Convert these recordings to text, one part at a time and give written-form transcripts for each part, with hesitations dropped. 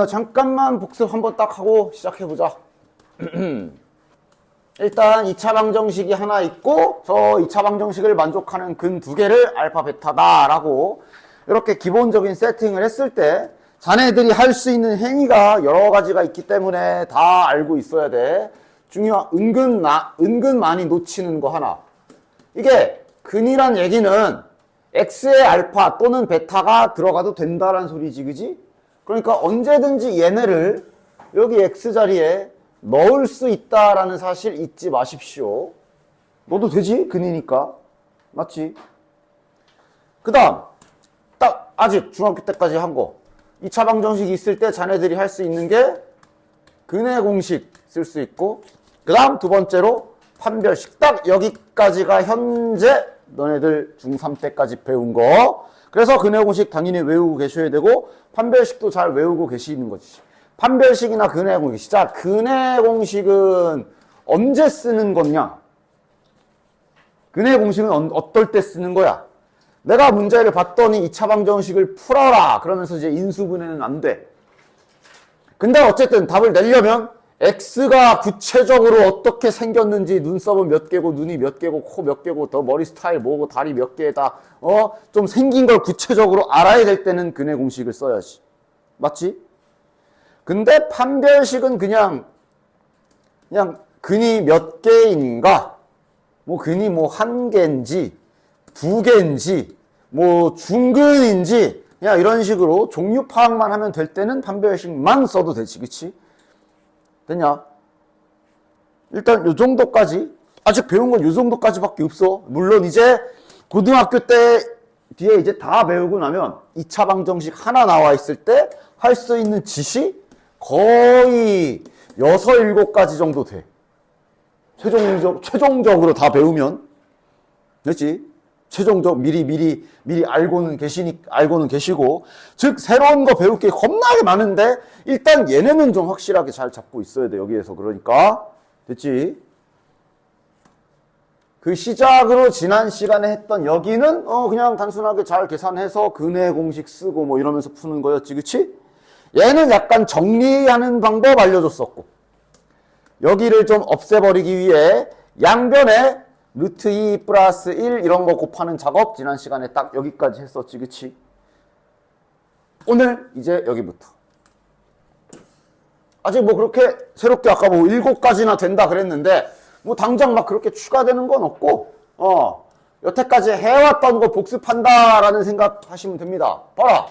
잠깐만 복습 한번 딱 하고 시작해보자. 일단 2차 방정식이 하나 있고 저 2차 방정식을 만족하는 근 두 개를 알파 베타다라고 이렇게 기본적인 세팅을 했을 때 자네들이 할 수 있는 행위가 여러 가지가 있기 때문에 다 알고 있어야 돼. 중요한 은근 많이 놓치는 거 하나. 이게 근이란 얘기는 x의 알파 또는 베타가 들어가도 된다라는 소리지, 그지? 그러니까 언제든지 얘네를 여기 x 자리에 넣을 수 있다라는 사실 잊지 마십시오. 넣어도 되지? 근이니까. 맞지? 그 다음 딱 아직 중학교 때까지 한 거 2차 방정식이 있을 때 자네들이 할 수 있는 게 근의 공식 쓸 수 있고 그 다음 두 번째로 판별식. 딱 여기까지가 현재 너네들 중3 때까지 배운 거. 그래서 근의 공식 당연히 외우고 계셔야 되고 판별식도 잘 외우고 계시는 거지. 판별식이나 근의 공식. 자, 근의 공식은 언제 쓰는 거냐? 근의 공식은 어떨 때 쓰는 거야? 내가 문제를 봤더니 2차 방정식을 풀어라. 그러면서 이제 인수분해는 안 돼. 근데 어쨌든 답을 내려면 x가 구체적으로 어떻게 생겼는지 눈썹은 몇 개고 눈이 몇 개고 코 몇 개고 더 머리 스타일 뭐고 다리 몇 개다 좀 생긴 걸 구체적으로 알아야 될 때는 근의 공식을 써야지. 맞지? 근데 판별식은 그냥 근이 몇 개인가? 뭐 근이 뭐 한 개인지 두 개인지 뭐 중근인지 그냥 이런 식으로 종류 파악만 하면 될 때는 판별식만 써도 되지. 그치? 됐냐? 일단 요 정도까지 아직 배운 건 요 정도까지밖에 없어. 물론 이제 고등학교 때 뒤에 이제 다 배우고 나면 2차 방정식 하나 나와 있을 때 할 수 있는 짓이 거의 6, 7가지 정도 돼. 최종적으로 다 배우면. 됐지? 미리 알고는 계시고. 즉, 새로운 거 배울 게 겁나게 많은데, 일단 얘네는 좀 확실하게 잘 잡고 있어야 돼, 여기에서. 그러니까. 됐지? 그 시작으로 지난 시간에 했던 여기는, 그냥 단순하게 잘 계산해서 근의 공식 쓰고 뭐 이러면서 푸는 거였지, 그치? 얘는 약간 정리하는 방법 알려줬었고, 여기를 좀 없애버리기 위해 양변에 루트 2 플러스 1 이런 거 곱하는 작업 지난 시간에 딱 여기까지 했었지, 그치? 오늘 이제 여기부터. 아직 뭐 그렇게 새롭게 아까 뭐 7가지나 된다 그랬는데 뭐 당장 막 그렇게 추가되는 건 없고 여태까지 해왔던 거 복습한다라는 생각 하시면 됩니다. 봐라.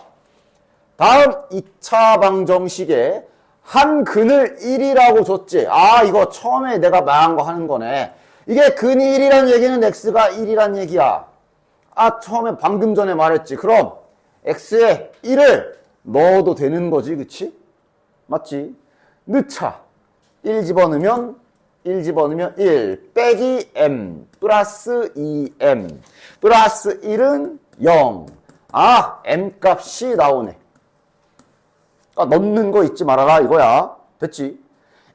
다음 2차 방정식에 한 근을 1이라고 줬지. 아, 이거 처음에 내가 말한 거 하는 거네. 이게 근이 1이라는 얘기는 x가 1이란 얘기야. 아, 처음에 방금 전에 말했지. 그럼 x에 1을 넣어도 되는 거지, 그치? 맞지? 넣자. 1 집어넣으면 1 빼기 m 플러스 2m 플러스 1은 0. 아, m 값이 나오네. 넣는 거 잊지 말아라 이거야. 됐지?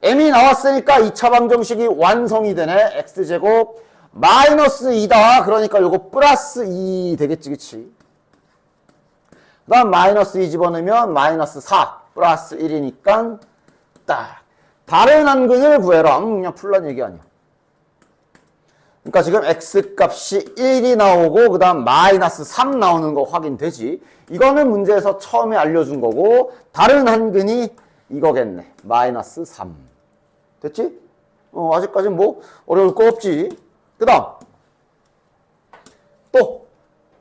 m이 나왔으니까 2차 방정식이 완성이 되네. x제곱 마이너스 2다. 그러니까 요거 플러스 2 되겠지, 그치? 그 다음 마이너스 2 집어넣으면 마이너스 4 플러스 1이니까 딱 다른 한 근을 구해라. 그냥 풀란 얘기 아니야. 그러니까 지금 x값이 1이 나오고 그 다음 마이너스 3 나오는 거 확인되지? 이거는 문제에서 처음에 알려준 거고 다른 한 근이 이거겠네. 마이너스 3. 됐지? 아직까지 뭐 어려울 거 없지? 그 다음 또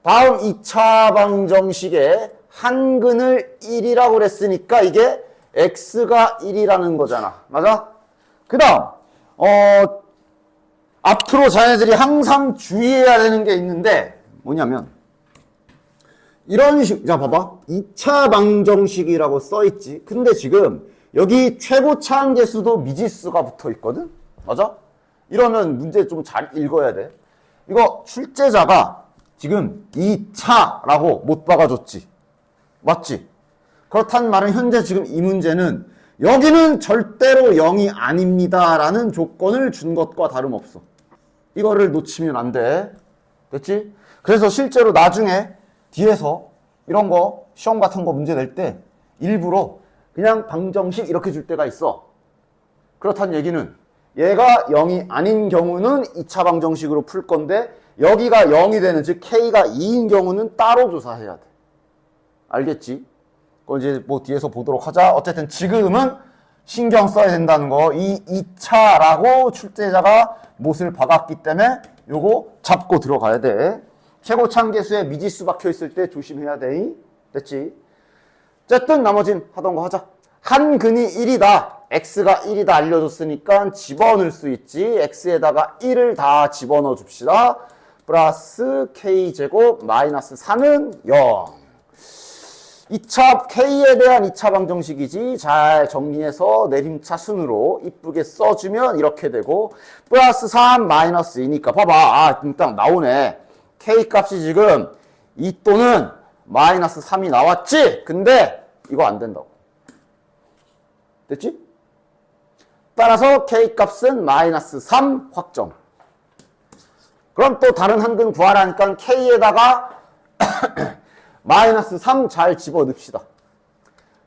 다음 2차 방정식에 한 근을 1이라고 그랬으니까 이게 x가 1이라는 거잖아. 맞아? 그 다음 앞으로 자네들이 항상 주의해야 되는 게 있는데 뭐냐면 이런 식, 자 봐봐. 2차 방정식이라고 써있지. 근데 지금 여기 최고 차항계수도 미지수가 붙어 있거든? 맞아? 이러면 문제 좀 잘 읽어야 돼. 이거 출제자가 지금 2차라고 못 박아줬지. 맞지? 그렇단 말은 현재 지금 이 문제는 여기는 절대로 0이 아닙니다 라는 조건을 준 것과 다름없어. 이거를 놓치면 안 돼. 됐지? 그래서 실제로 나중에 뒤에서 이런 거 시험 같은 거 문제 낼 때 일부러 그냥 방정식 이렇게 줄 때가 있어. 그렇다는 얘기는 얘가 0이 아닌 경우는 2차 방정식으로 풀 건데 여기가 0이 되는, 즉 K가 2인 경우는 따로 조사해야 돼. 알겠지? 그건 이제 뭐 뒤에서 보도록 하자. 어쨌든 지금은 신경 써야 된다는 거. 이 2차라고 출제자가 못을 박았기 때문에 요거 잡고 들어가야 돼. 최고차함계수에 미지수 박혀 있을 때 조심해야 돼. 됐지? 어쨌든 나머진 하던 거 하자. 한 근이 1이다. x가 1이다 알려줬으니까 집어넣을 수 있지. x에다가 1을 다 집어넣어 줍시다. 플러스 k제곱 마이너스 4는 0. 2차 k에 대한 2차 방정식이지. 잘 정리해서 내림차순으로 이쁘게 써주면 이렇게 되고, 플러스 3 마이너스 2니까 봐봐. 아, 딱 나오네. k 값이 지금 2 또는 마이너스 3이 나왔지? 근데 이거 안 된다고. 됐지? 따라서 k 값은 마이너스 3 확정. 그럼 또 다른 한근 구하라니까 k에다가 마이너스 3 잘 집어넣읍시다.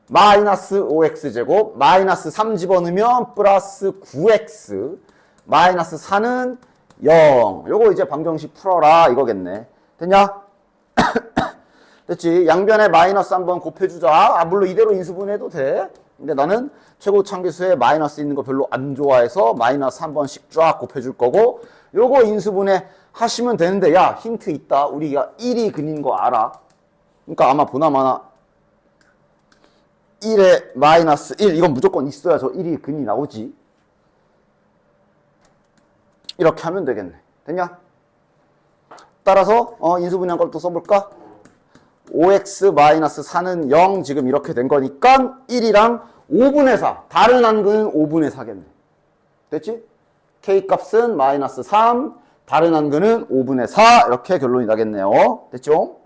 마이너스 5x제곱 마이너스 3 집어넣으면 플러스 9x 마이너스 4는 0. 요거 이제 방정식 풀어라 이거겠네. 됐냐? 됐지? 양변에 마이너스 한번 곱해주자. 아, 물론 이대로 인수분해도 돼. 근데 나는 최고차함계수에 마이너스 있는 거 별로 안 좋아해서 마이너스 한 번씩 쫙 곱해줄 거고, 요거 인수분해 하시면 되는데, 야, 힌트 있다. 우리가 1이 근인 거 알아. 그러니까 아마 보나마나 1에 마이너스 1, 이건 무조건 있어야 저 1이 근이 나오지. 이렇게 하면 되겠네. 됐냐? 따라서 인수분해한 걸 또 써볼까? 5x 마이너스 4는 0 지금 이렇게 된 거니까 1이랑 5분의 4 다른 한근은 5분의 4겠네. 됐지? k 값은 마이너스 3 다른 한근은 5분의 4 이렇게 결론이 나겠네요. 됐죠?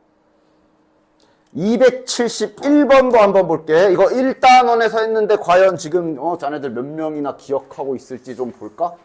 271번도 한번 볼게. 이거 1단원에서 했는데 과연 지금 자네들 몇 명이나 기억하고 있을지 좀 볼까?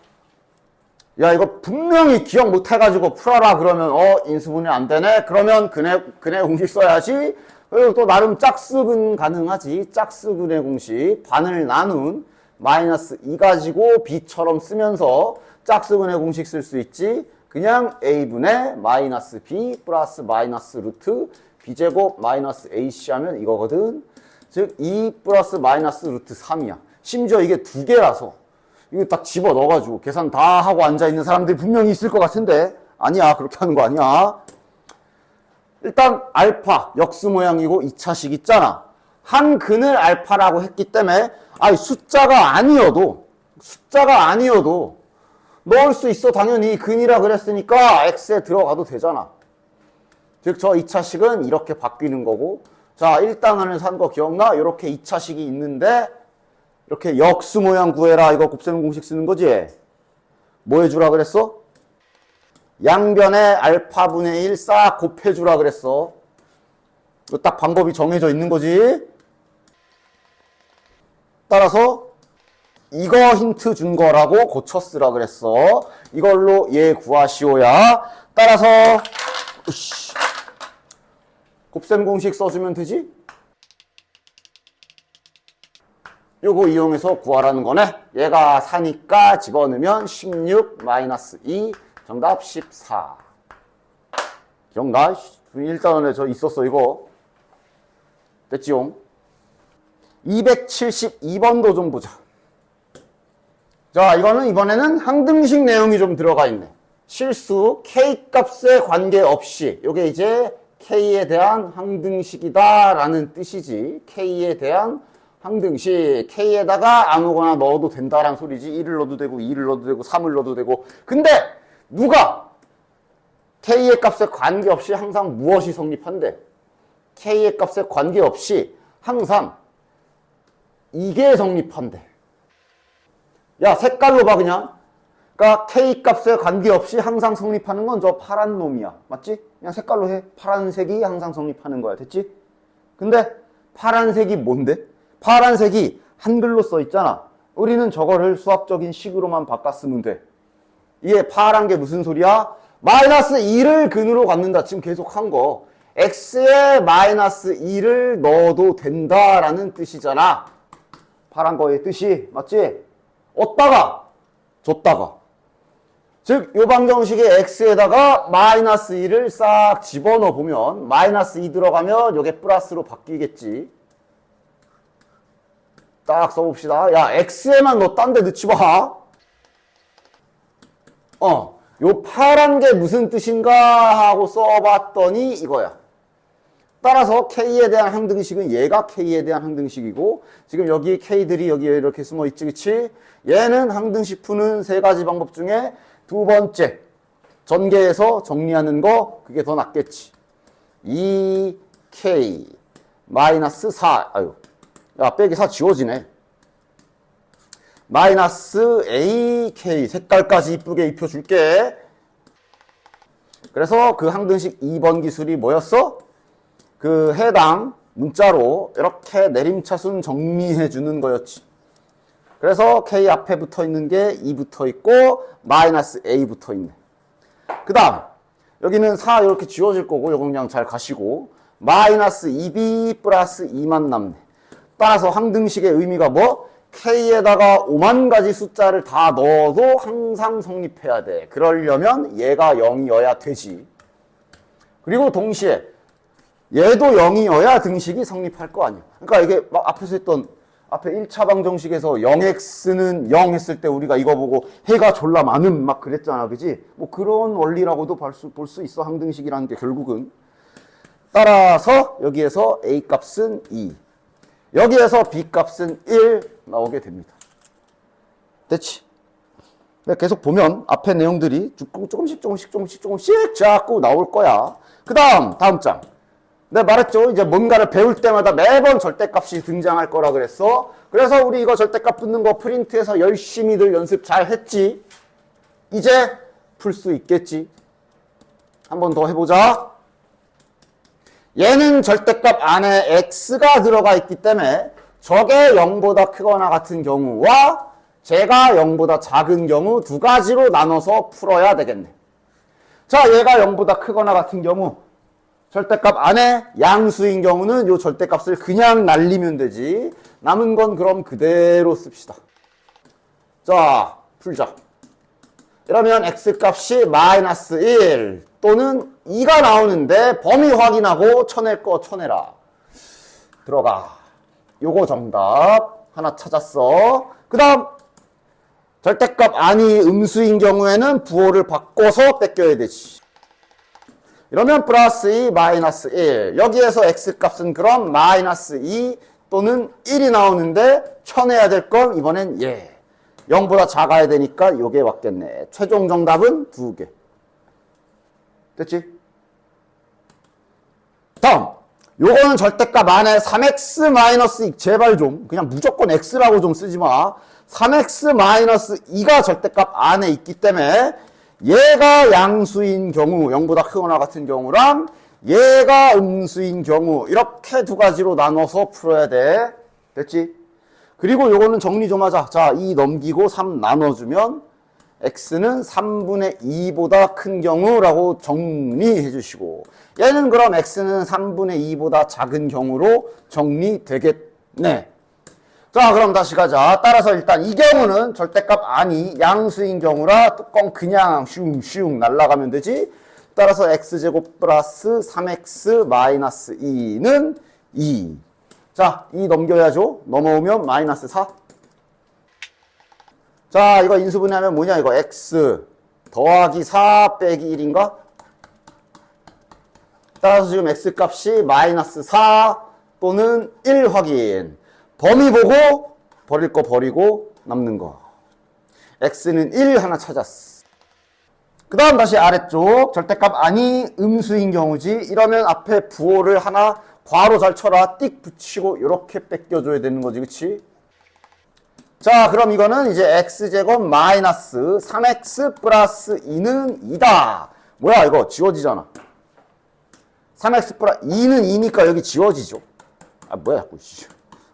야, 이거 분명히 기억 못 해가지고 풀어라 그러면 인수분해 안 되네? 그러면 근해 공식 써야지. 그리고 또 나름 짝수근 가능하지. 짝수근의 공식 반을 나눈 마이너스 2 가지고 b처럼 쓰면서 짝수근의 공식 쓸 수 있지. 그냥 a분의 마이너스 b 플러스 마이너스 루트 b제곱 마이너스 ac 하면 이거거든. 즉 2 플러스 마이너스 루트 3이야. 심지어 이게 두 개라서 이거 딱 집어 넣어가지고 계산 다 하고 앉아있는 사람들이 분명히 있을 것 같은데 아니야. 그렇게 하는 거 아니야. 일단 알파 역수 모양이고 2차식 있잖아. 한 근을 알파라고 했기 때문에 숫자가 아니어도 넣을 수 있어. 당연히 근이라 그랬으니까 x에 들어가도 되잖아. 즉 저 2차식은 이렇게 바뀌는 거고, 자 1단원에서 한 거 기억나? 이렇게 2차식이 있는데 이렇게 역수 모양 구해라. 이거 곱셈 공식 쓰는 거지. 뭐 해주라 그랬어? 양변에 알파분의 1 싹 곱해주라 그랬어. 이거 딱 방법이 정해져 있는 거지. 따라서 이거 힌트 준 거라고 고쳐 쓰라 그랬어. 이걸로 얘 구하시오야. 따라서 곱셈 공식 써주면 되지? 요거 이용해서 구하라는 거네. 얘가 4니까 집어넣으면 16 마이너스 2 정답 14. 기억나? 1단원에 저 있었어 이거. 됐지용? 272번도 좀 보자. 자, 이번에는 항등식 내용이 좀 들어가 있네. 실수 K값에 관계없이, 요게 이제 K에 대한 항등식이다 라는 뜻이지. K에 대한 항등식. K에다가 아무거나 넣어도 된다라는 소리지. 1을 넣어도 되고 2를 넣어도 되고 3을 넣어도 되고. 근데 누가 K의 값에 관계없이 항상 무엇이 성립한대? K의 값에 관계없이 항상 이게 성립한대. 야, 색깔로 봐 그냥. 그러니까 K 값에 관계없이 항상 성립하는 건 저 파란 놈이야. 맞지? 그냥 색깔로 해. 파란색이 항상 성립하는 거야. 됐지? 근데 파란색이 뭔데? 파란색이 한글로 써 있잖아. 우리는 저거를 수학적인 식으로만 바꿨으면 돼. 이게 파란 게 무슨 소리야? 마이너스 2를 근으로 갖는다. 지금 계속 한 거. x에 마이너스 2를 넣어도 된다라는 뜻이잖아. 파란 거의 뜻이 맞지? 얻다가 줬다가. 즉, 요 방정식의 x에다가 마이너스 2를 싹 집어넣어 보면 마이너스 2 들어가면 요게 플러스로 바뀌겠지. 딱 써봅시다. 야, x에만 너 딴 데 넣지 마. 요 파란 게 무슨 뜻인가 하고 써봤더니 이거야. 따라서 K에 대한 항등식은 얘가 K에 대한 항등식이고, 지금 여기 K들이 여기에 이렇게 숨어 있지, 그치? 얘는 항등식 푸는 세 가지 방법 중에 두 번째, 전개해서 정리하는 거, 그게 더 낫겠지. 2K 마이너스 4, 아유, 야, 빼기 4 지워지네. 마이너스 AK, 색깔까지 이쁘게 입혀줄게. 그래서 그 항등식 2번 기술이 뭐였어? 그 해당 문자로 이렇게 내림차순 정리해 주는 거였지. 그래서 K 앞에 붙어 있는 게 2 붙어 있고 마이너스 A 붙어 있네. 그 다음 여기는 4 이렇게 지워질 거고 이거 그냥 잘 가시고 마이너스 2B 플러스 2만 남네. 따라서 항등식의 의미가 뭐? K에다가 5만 가지 숫자를 다 넣어도 항상 성립해야 돼. 그러려면 얘가 0이어야 되지. 그리고 동시에 얘도 0이어야 등식이 성립할 거 아니야. 그러니까 이게 막 앞에서 했던 앞에 1차 방정식에서 0x는 0 했을 때 우리가 이거 보고 해가 졸라 많음 막 그랬잖아. 그지? 뭐 그런 원리라고도 볼 수 있어. 항등식이라는 게 결국은. 따라서 여기에서 A 값은 2. 여기에서 B 값은 1 나오게 됩니다. 됐지? 계속 보면 앞에 내용들이 조금씩 자꾸 나올 거야. 그 다음 장. 내가 말했죠. 이제 뭔가를 배울 때마다 매번 절대값이 등장할 거라 그랬어. 그래서 우리 이거 절대값 붙는 거 프린트해서 열심히들 연습 잘 했지. 이제 풀 수 있겠지. 한 번 더 해보자. 얘는 절대값 안에 x가 들어가 있기 때문에 저게 0보다 크거나 같은 경우와 제가 0보다 작은 경우 두 가지로 나눠서 풀어야 되겠네. 자, 얘가 0보다 크거나 같은 경우 절대값 안에 양수인 경우는 이 절대값을 그냥 날리면 되지. 남은 건 그럼 그대로 씁시다. 자, 풀자. 이러면 x값이 마이너스 1 또는 2가 나오는데 범위 확인하고 쳐낼 거 쳐내라. 들어가. 요거 정답 하나 찾았어. 그 다음 절대값 아니 음수인 경우에는 부호를 바꿔서 뺏겨야 되지. 이러면 플러스 2 마이너스 1. 여기에서 x값은 그럼 마이너스 2 또는 1이 나오는데 쳐내야 될 건 이번엔 얘. 0보다 작아야 되니까 요게 맞겠네. 최종 정답은 2개. 됐지? 다음. 요거는 절대값 안에 3x-2 제발 좀 그냥 무조건 x라고 좀 쓰지 마. 3x-2가 절대값 안에 있기 때문에 얘가 양수인 경우 0보다 크거나 같은 경우랑 얘가 음수인 경우 이렇게 두 가지로 나눠서 풀어야 돼. 됐지? 그리고 요거는 정리 좀 하자. 자, 2 넘기고 3 나눠주면 x는 3분의 2보다 큰 경우라고 정리해 주시고 얘는 그럼 x는 3분의 2보다 작은 경우로 정리되겠네. 자, 그럼 다시 가자. 따라서 일단 이 경우는 절대값 아니 양수인 경우라 뚜껑 그냥 슝슝 날아가면 되지. 따라서 x제곱 플러스 3x 마이너스 2는 2. 자, 2 넘겨야죠. 넘어오면 마이너스 4. 자, 이거 인수분해하면 뭐냐, 이거 x 더하기 4 빼기 1인가? 따라서 지금 x값이 마이너스 4 또는 1 확인. 범위 보고 버릴 거 버리고 남는 거. x는 1 하나 찾았어. 그 다음 다시 아래쪽 절대값 아니 음수인 경우지. 이러면 앞에 부호를 하나 괄호 잘 쳐라. 띡 붙이고 이렇게 뺏겨줘야 되는 거지, 그치? 자, 그럼 이거는 이제 x제곱 마이너스 3x 플러스 2는 2다. 뭐야, 이거 지워지잖아. 3x 플러스 2는 2니까 여기 지워지죠. 아, 뭐야, 자꾸.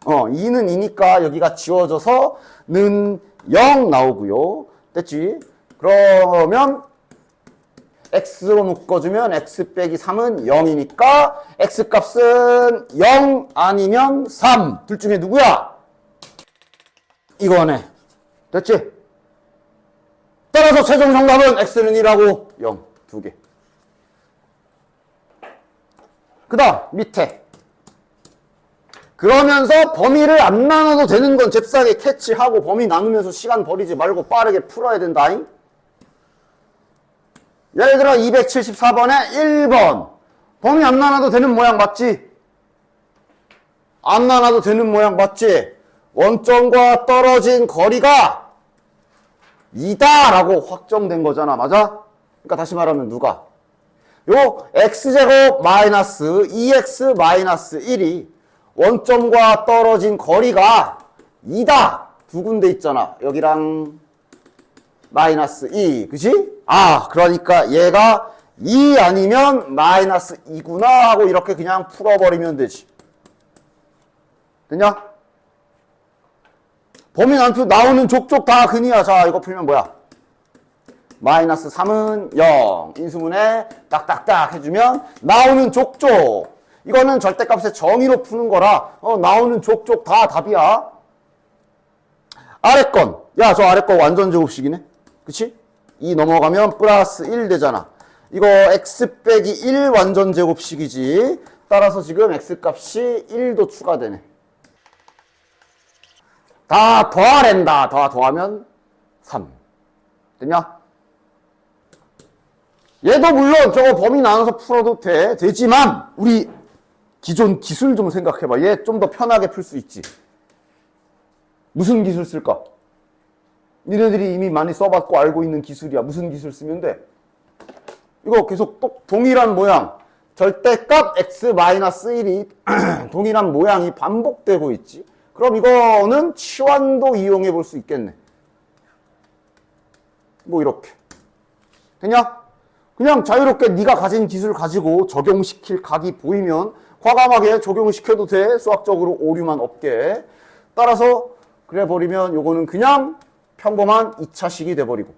2는 2니까 여기가 지워져서 는 0 나오고요. 됐지? 그러면 x로 묶어주면 x 빼기 3은 0이니까 x값은 0 아니면 3. 둘 중에 누구야? 이거네. 됐지? 따라서 최종 정답은 x는 1하고 0. 2개. 그 다음 밑에. 그러면서 범위를 안 나눠도 되는 건 잽싸게 캐치하고 범위 나누면서 시간 버리지 말고 빠르게 풀어야 된다잉. 예를 들어 274번에 1번. 범위 안 나눠도 되는 모양 맞지? 안 나눠도 되는 모양 맞지? 원점과 떨어진 거리가 2다 라고 확정된 거잖아. 맞아? 그러니까 다시 말하면 누가? 요 x제곱 마이너스 2x 마이너스 1이 원점과 떨어진 거리가 2다. 두 군데 있잖아. 여기랑 마이너스 2. 그치? 아, 그러니까 얘가 2 아니면 마이너스 2구나 하고 이렇게 그냥 풀어버리면 되지. 됐냐? 범위 난표 나오는 족족 다 근이야. 자, 이거 풀면 뭐야? 마이너스 3은 0. 인수분해 딱딱딱 해주면 나오는 족족. 이거는 절대값의 정의로 푸는 거라 나오는 족족 다 답이야. 아래 건. 야, 저 아래 거 완전 제곱식이네. 그치? 2 넘어가면 플러스 1 되잖아. 이거 x 빼기 1 완전 제곱식이지. 따라서 지금 x값이 1도 추가되네. 다 더하랜다. 더하면 3. 됐냐? 얘도 물론 저거 범위 나눠서 풀어도 되지만 우리 기존 기술 좀 생각해봐. 얘 좀 더 편하게 풀 수 있지. 무슨 기술 쓸까? 니네들이 이미 많이 써봤고 알고 있는 기술이야. 무슨 기술 쓰면 돼? 이거 계속 동일한 모양. 절대값 x-1이 동일한 모양이 반복되고 있지. 그럼 이거는 치환도 이용해 볼 수 있겠네. 뭐 이렇게. 됐냐? 그냥 자유롭게 네가 가진 기술 가지고 적용시킬 각이 보이면 과감하게 적용시켜도 돼. 수학적으로 오류만 없게. 따라서 그래 버리면 요거는 그냥 평범한 2차식이 돼버리고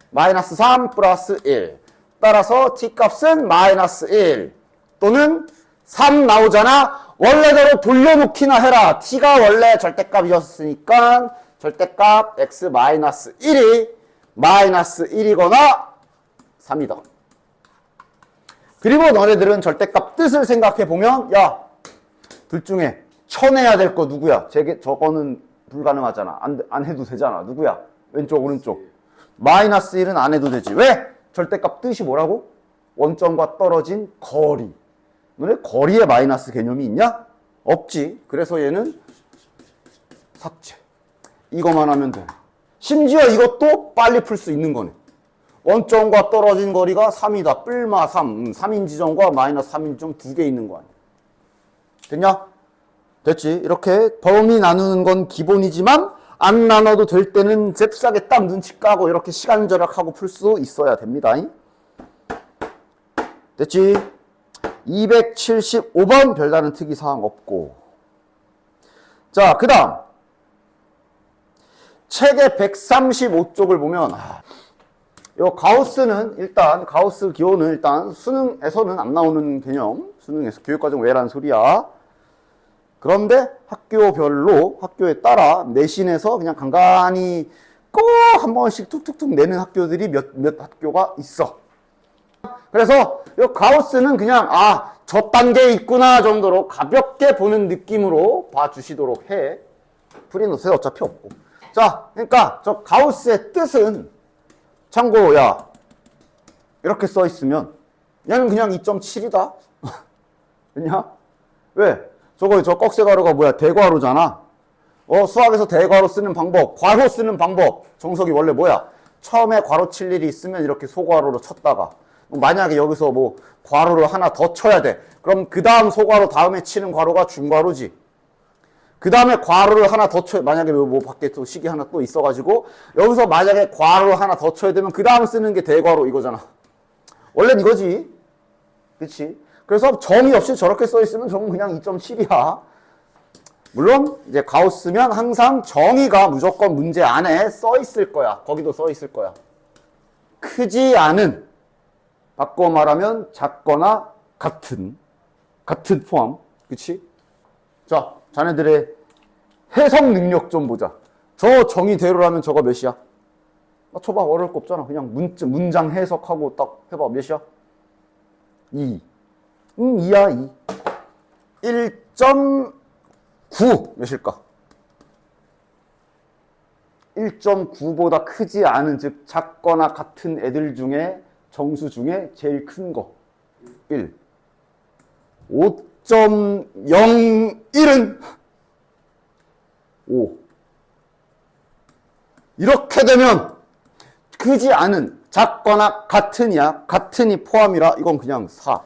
마이너스 3 플러스 1. 따라서 t값은 마이너스 1 또는 3 나오잖아. 원래대로 돌려놓기나 해라. t가 원래 절대값이었으니까 절대값 x 마이너스 1이 마이너스 1이거나 3이다. 그리고 너네들은 절대값 뜻을 생각해보면 야, 둘 중에 쳐내야 될 거 누구야? 저거는 불가능하잖아. 안 해도 되잖아. 누구야? 왼쪽 오른쪽. 마이너스 1은 안 해도 되지. 왜? 절대값 뜻이 뭐라고? 원점과 떨어진 거리. 너네 거리에 마이너스 개념이 있냐? 없지. 그래서 얘는 삭제. 이거만 하면 돼. 심지어 이것도 빨리 풀 수 있는 거네. 원점과 떨어진 거리가 3이다. 뿔마 3. 3인 지점과 마이너스 3인 지점 두 개 있는 거 아니야. 됐냐? 됐지? 이렇게 범위 나누는 건 기본이지만 안 나눠도 될 때는 잽싸게 딱 눈치 까고 이렇게 시간 절약하고 풀 수 있어야 됩니다. 됐지? 275번 별다른 특이사항 없고. 자, 그 다음 책의 135쪽을 보면 요 가우스는 일단 가우스 기호는 일단 수능에서는 안 나오는 개념. 수능에서 교육과정 외라는 소리야. 그런데 학교별로 학교에 따라 내신에서 그냥 간간히 꼭 한 번씩 툭툭툭 내는 학교들이 몇 학교가 있어. 그래서 이 가우스는 그냥 저 단계에 있구나 정도로 가볍게 보는 느낌으로 봐주시도록 해. 프리노트에 어차피 없고. 자, 그러니까 저 가우스의 뜻은 참고로 야 이렇게 써 있으면 얘는 그냥 2.7이다. 왜냐? 왜? 저 꺽쇠가루가 뭐야? 대괄호잖아. 수학에서 대괄호 쓰는 방법, 괄호 쓰는 방법. 정석이 원래 뭐야? 처음에 괄호 칠 일이 있으면 이렇게 소괄호로 쳤다가 만약에 여기서 뭐 괄호를 하나 더 쳐야 돼. 그럼 그 다음 소괄호 다음에 치는 괄호가 중괄호지. 그 다음에 괄호를 하나 더 쳐야, 만약에 뭐 밖에 또 식이 하나 또 있어가지고 여기서 만약에 괄호를 하나 더 쳐야 되면 그 다음 쓰는 게 대괄호 이거잖아. 원래는 이거지. 그치? 그래서 정의 없이 저렇게 써 있으면 저건 그냥 2.7이야. 물론 이제 가우스면 항상 정의가 무조건 문제 안에 써 있을 거야. 거기도 써 있을 거야. 크지 않은, 바꿔 말하면 작거나 같은 포함. 그치? 자, 자네들의 해석 능력 좀 보자. 저 정의대로라면 저거 몇이야? 맞춰봐. 어려울 거 없잖아. 그냥 문장 해석하고 딱 해봐. 몇이야? 2. 2야, 2. 1.9 몇일까? 1.9보다 크지 않은, 즉 작거나 같은 애들 중에 정수 중에 제일 큰 거 1. 5.01은 5. 이렇게 되면 크지 않은, 작거나 같은이야. 같은이 포함이라 이건 그냥 4.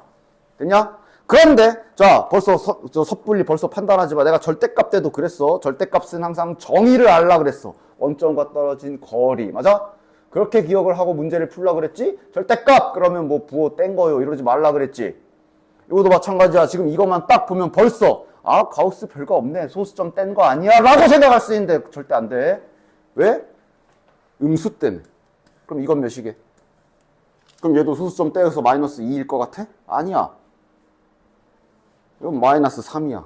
됐냐? 그런데 자, 벌써 섣불리 벌써 판단하지 마. 내가 절대값 때도 그랬어. 절대값은 항상 정의를 알라 그랬어. 원점과 떨어진 거리. 맞아? 그렇게 기억을 하고 문제를 풀라 그랬지? 절대값 그러면 뭐 부호 뗀 거요 이러지 말라 그랬지. 이것도 마찬가지야. 지금 이것만 딱 보면 벌써 아, 가우스 별거 없네. 소수점 뗀 거 아니야? 라고 생각할 수 있는데 절대 안 돼. 왜? 음수 때문에. 그럼 이건 몇이게? 그럼 얘도 소수점 떼어서 마이너스 2일 것 같아? 아니야. 이건 마이너스 3이야.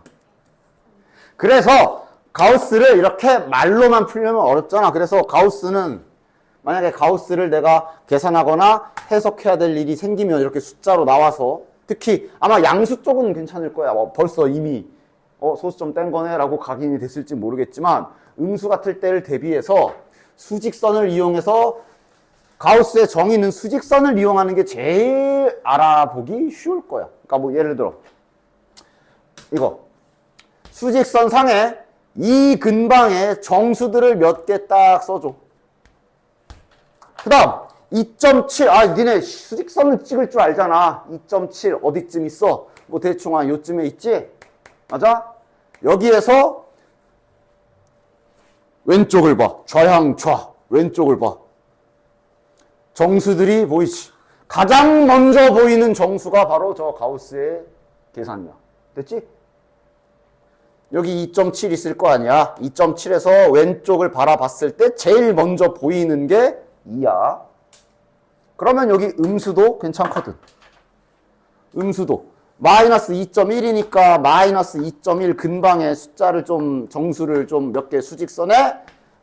그래서 가우스를 이렇게 말로만 풀려면 어렵잖아. 그래서 가우스는 만약에 가우스를 내가 계산하거나 해석해야 될 일이 생기면 이렇게 숫자로 나와서, 특히 아마 양수 쪽은 괜찮을 거야. 벌써 이미 소수점 뗀 거네 라고 각인이 됐을지 모르겠지만 음수 같을 때를 대비해서 수직선을 이용해서, 가우스의 정의는 수직선을 이용하는 게 제일 알아보기 쉬울 거야. 그러니까 뭐 예를 들어 이거 수직선 상에 이 근방에 정수들을 몇 개 딱 써줘. 그 다음 2.7, 아 니네 수직선을 찍을 줄 알잖아. 2.7 어디쯤 있어? 뭐 대충 한 요쯤에 있지? 맞아? 여기에서 왼쪽을 봐. 좌향좌 왼쪽을 봐. 정수들이 보이지? 가장 먼저 보이는 정수가 바로 저 가우스의 계산이야. 됐지? 여기 2.7 있을 거 아니야. 2.7에서 왼쪽을 바라봤을 때 제일 먼저 보이는 게 2야. 그러면 여기 음수도 괜찮거든. 음수도 마이너스 2.1이니까 마이너스 2.1 근방에 숫자를 좀, 정수를 좀 몇 개 수직선에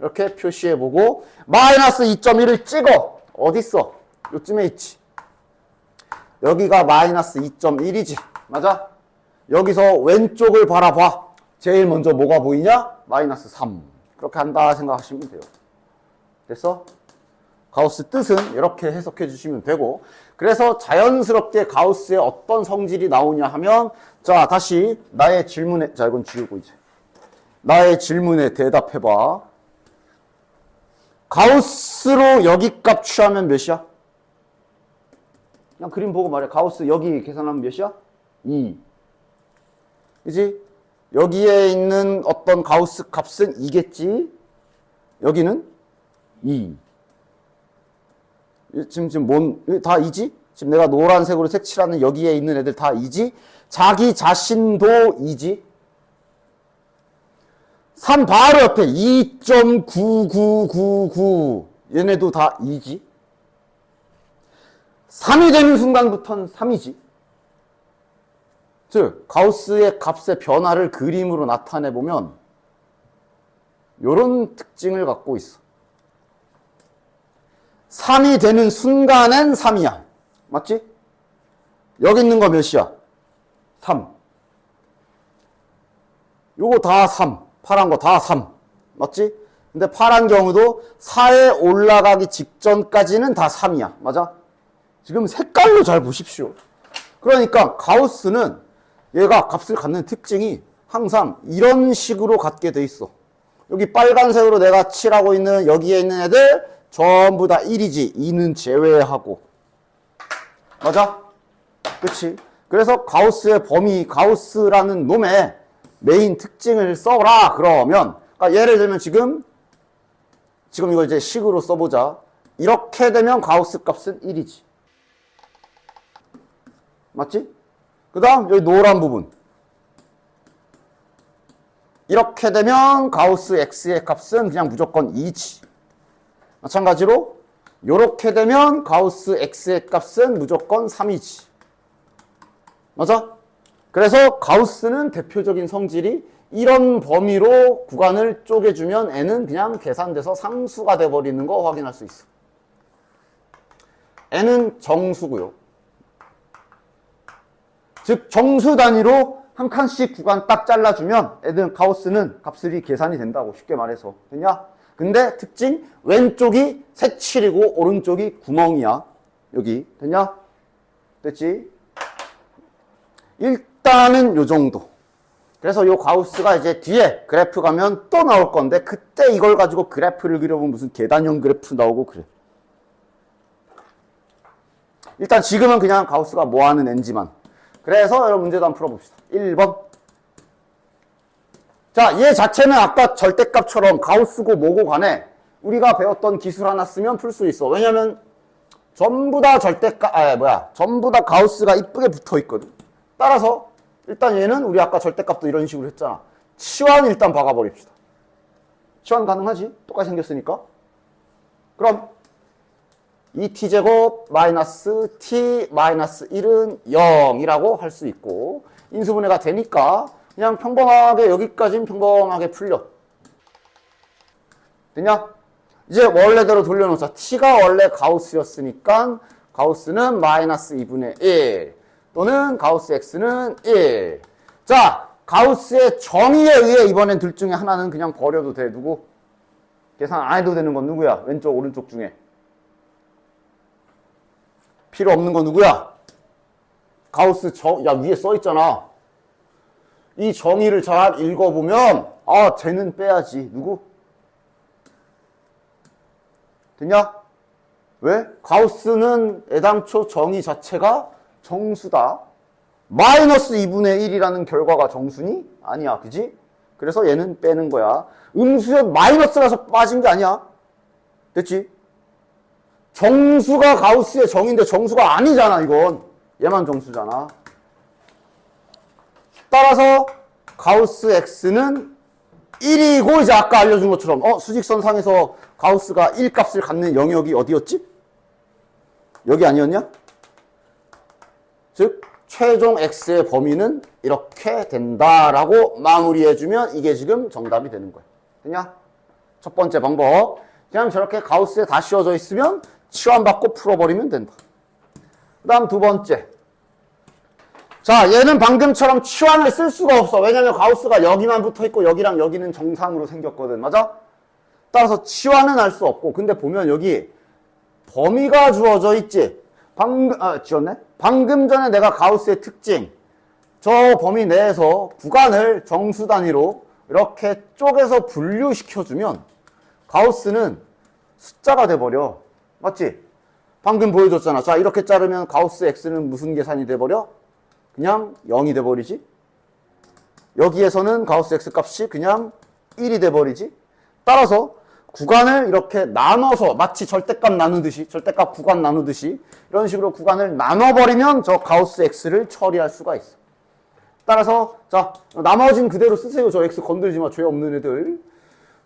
이렇게 표시해보고 마이너스 2.1을 찍어. 어딨어? 요쯤에 있지. 여기가 마이너스 2.1이지. 맞아? 여기서 왼쪽을 바라봐. 제일 먼저 뭐가 보이냐? 마이너스 3. 그렇게 한다 생각하시면 돼요. 됐어? 가우스 뜻은 이렇게 해석해 주시면 되고, 그래서 자연스럽게 가우스의 어떤 성질이 나오냐 하면, 자, 다시 나의 질문에, 자, 이건 지우고 이제. 나의 질문에 대답해봐. 가우스로 여기 값 취하면 몇이야? 그냥 그림 보고 말해. 가우스 여기 계산하면 몇이야? 2. 그지? 여기에 있는 어떤 가우스 값은 2겠지? 여기는 2. 지금 다 2지? 지금 내가 노란색으로 색칠하는 여기에 있는 애들 다 2지? 자기 자신도 2지? 3 바로 옆에 2.9999 얘네도 다 2지? 3이 되는 순간부터는 3이지. 즉 가우스의 값의 변화를 그림으로 나타내보면 이런 특징을 갖고 있어. 3이 되는 순간엔 3이야. 맞지? 여기 있는 거 몇이야? 3. 요거 다 3. 파란 거 다 3. 맞지? 근데 파란 경우도 4에 올라가기 직전까지는 다 3이야. 맞아? 지금 색깔로 잘 보십시오. 그러니까 가우스는 얘가 값을 갖는 특징이 항상 이런 식으로 갖게 돼 있어. 여기 빨간색으로 내가 칠하고 있는 여기에 있는 애들 전부 다 1이지. 2는 제외하고. 맞아? 그치? 그래서 가우스의 범위, 가우스라는 놈의 메인 특징을 써라. 그러면, 그러니까 예를 들면 지금 이걸 이제 식으로 써보자. 이렇게 되면 가우스 값은 1이지. 맞지? 그 다음 여기 노란 부분. 이렇게 되면 가우스 x의 값은 그냥 무조건 2지. 마찬가지로 이렇게 되면 가우스 x의 값은 무조건 3이지. 맞아? 그래서 가우스는 대표적인 성질이 이런 범위로 구간을 쪼개주면 n은 그냥 계산돼서 상수가 돼버리는 거 확인할 수 있어. n은 정수고요. 즉 정수 단위로 한 칸씩 구간 딱 잘라주면 애들 가우스는 값들이 계산이 된다고, 쉽게 말해서. 됐냐? 근데 특징, 왼쪽이 색칠이고 오른쪽이 구멍이야. 여기. 됐냐? 됐지? 일단은 요 정도. 그래서 요 가우스가 이제 뒤에 그래프 가면 또 나올 건데, 그때 이걸 가지고 그래프를 그려보면 무슨 계단형 그래프 나오고 그래. 일단 지금은 그냥 가우스가 뭐하는 n지만. 그래서 여러분 문제도 한번 풀어봅시다. 1번. 자, 얘 자체는 아까 절대값처럼 가우스고 뭐고 간에 우리가 배웠던 기술 하나 쓰면 풀 수 있어. 왜냐면 전부 다 전부 다 가우스가 이쁘게 붙어 있거든. 따라서 일단 얘는 우리 아까 절대값도 이런 식으로 했잖아. 치환 일단 박아버립시다. 치환 가능하지? 똑같이 생겼으니까. 그럼 2t제곱 마이너스 t 마이너스 1은 0이라고 할 수 있고, 인수분해가 되니까 그냥 평범하게 여기까지는 평범하게 풀려. 됐냐? 이제 원래대로 돌려놓자. t가 원래 가우스였으니까 가우스는 마이너스 2분의 1 또는 가우스 x는 1. 자, 가우스의 정의에 의해 이번엔 둘 중에 하나는 그냥 버려도 돼. 누구? 계산 안 해도 되는 건 누구야? 왼쪽 오른쪽 중에 필요 없는 건 누구야? 가우스 야, 위에 써 있잖아. 이 정의를 잘 읽어보면, 아, 쟤는 빼야지. 누구? 됐냐? 왜? 가우스는 애당초 정의 자체가 정수다. 마이너스 2분의 1이라는 결과가 정수니? 아니야. 그지? 그래서 얘는 빼는 거야. 음수에 마이너스라서 빠진 게 아니야. 됐지? 정수가 가우스의 정의인데 정수가 아니잖아, 이건. 얘만 정수잖아. 따라서 가우스 x는 1이고, 이제 아까 알려준 것처럼 수직선상에서 가우스가 1 값을 갖는 영역이 어디였지? 여기 아니었냐? 즉 최종 x의 범위는 이렇게 된다라고 마무리해주면 이게 지금 정답이 되는 거야. 됐냐? 첫 번째 방법. 그냥 저렇게 가우스에 다 씌워져 있으면 치환받고 풀어버리면 된다. 그 다음 두 번째. 자, 얘는 방금처럼 치환을 쓸 수가 없어. 왜냐면 가우스가 여기만 붙어있고 여기랑 여기는 정상으로 생겼거든. 맞아? 따라서 치환은 할 수 없고. 근데 보면 여기 범위가 주어져 있지. 지웠네? 방금 전에 내가 가우스의 특징. 저 범위 내에서 구간을 정수 단위로 이렇게 쪼개서 분류시켜주면 가우스는 숫자가 돼버려. 맞지? 방금 보여줬잖아. 자, 이렇게 자르면 가우스 x는 무슨 계산이 돼버려? 그냥 0이 돼버리지? 여기에서는 가우스 x 값이 그냥 1이 돼버리지? 따라서 구간을 이렇게 나눠서 마치 절대값 나누듯이, 절대값 구간 나누듯이 이런 식으로 구간을 나눠버리면 저 가우스 x를 처리할 수가 있어. 따라서 자, 나머진 그대로 쓰세요. 저 x 건들지 마. 죄 없는 애들.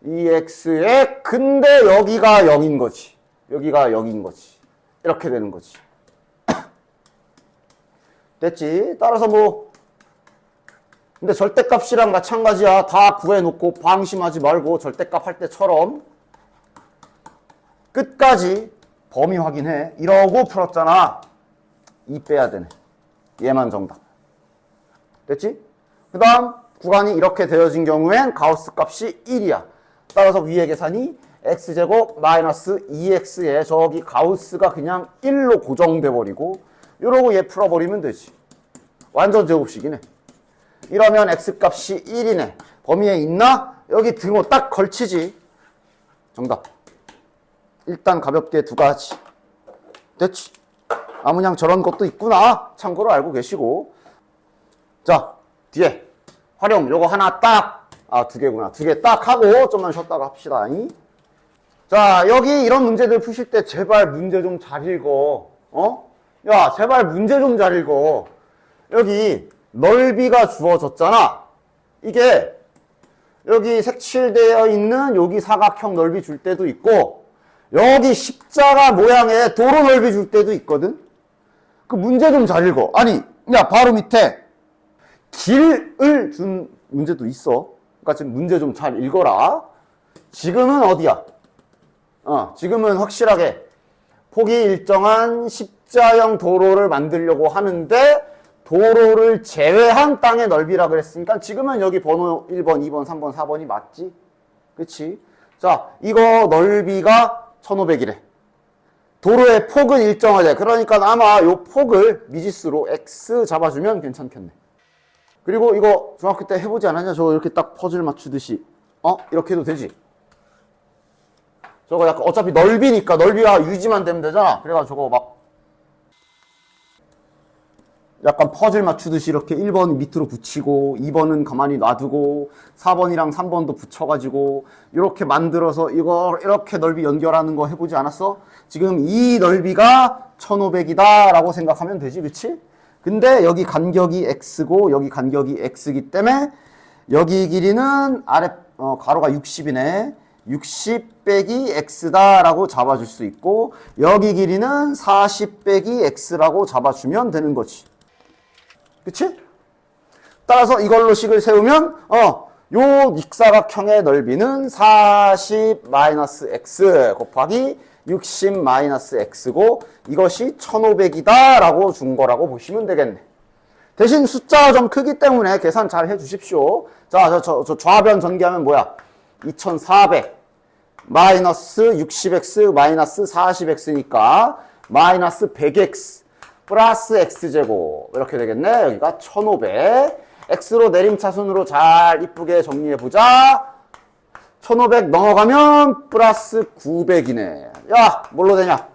이 x에 근데 여기가 0인 거지. 여기가 0인 거지. 이렇게 되는 거지. 됐지? 따라서 근데 절대값이랑 마찬가지야. 다 구해놓고 방심하지 말고 절대값 할 때처럼 끝까지 범위 확인해. 이러고 풀었잖아. 2 빼야 되네. 얘만 정답. 됐지? 그 다음 구간이 이렇게 되어진 경우엔 가우스 값이 1이야. 따라서 위의 계산이 x제곱 마이너스 2x에 저기 가우스가 그냥 1로 고정돼 버리고 이러고 얘 풀어버리면 되지. 완전 제곱식이네. 이러면 x값이 1이네. 범위에 있나? 여기 등호 딱 걸치지. 정답. 일단 가볍게 두 가지. 됐지? 그냥 저런 것도 있구나. 참고로 알고 계시고. 자, 뒤에 활용 요거 하나 딱. 두 개구나. 두 개 딱 하고 좀만 쉬었다가 합시다. 자, 여기 이런 문제들 푸실 때 제발 문제 좀 잘 읽어. 야, 제발 문제 좀 잘 읽어. 여기 넓이가 주어졌잖아. 이게 여기 색칠되어 있는 여기 사각형 넓이 줄 때도 있고 여기 십자가 모양의 도로 넓이 줄 때도 있거든. 그 문제 좀 잘 읽어. 아니, 야, 바로 밑에 길을 준 문제도 있어. 그러니까 지금 문제 좀 잘 읽어라. 지금은 어디야? 지금은 확실하게 폭이 일정한 십자형 도로를 만들려고 하는데 도로를 제외한 땅의 넓이라 그랬으니까 지금은 여기 번호 1번, 2번, 3번, 4번이 맞지? 그치? 자, 이거 넓이가 1500이래. 도로의 폭은 일정하대. 그러니까 아마 이 폭을 미지수로 x 잡아주면 괜찮겠네. 그리고 이거 중학교 때 해보지 않았냐? 저거 이렇게 딱 퍼즐 맞추듯이. 이렇게 해도 되지? 저거 약간 어차피 넓이니까 넓이가 유지만 되면 되잖아. 그래가지고 저거 막 약간 퍼즐 맞추듯이 이렇게 1번 밑으로 붙이고 2번은 가만히 놔두고 4번이랑 3번도 붙여가지고 이렇게 만들어서 이거 이렇게 넓이 연결하는 거 해보지 않았어? 지금 이 넓이가 1500이다 라고 생각하면 되지, 그치? 근데 여기 간격이 x고 여기 간격이 x이기 때문에 여기 길이는 아래 가로가 60이네. 60 빼기 x다 라고 잡아줄 수 있고 여기 길이는 40 빼기 x라고 잡아주면 되는 거지. 그치? 따라서 이걸로 식을 세우면 요 직사각형의 넓이는 40-x 곱하기 60-x고 이것이 1500이다 라고 준 거라고 보시면 되겠네. 대신 숫자가 좀 크기 때문에 계산 잘 해주십시오. 자, 저 좌변 전개하면 뭐야? 2400 마이너스 60x 마이너스 40x니까 마이너스 100x 플러스 x제곱 이렇게 되겠네. 여기가 1500 x로 내림차순으로 잘 이쁘게 정리해보자. 1500 넘어가면 플러스 900이네. 야, 뭘로 되냐?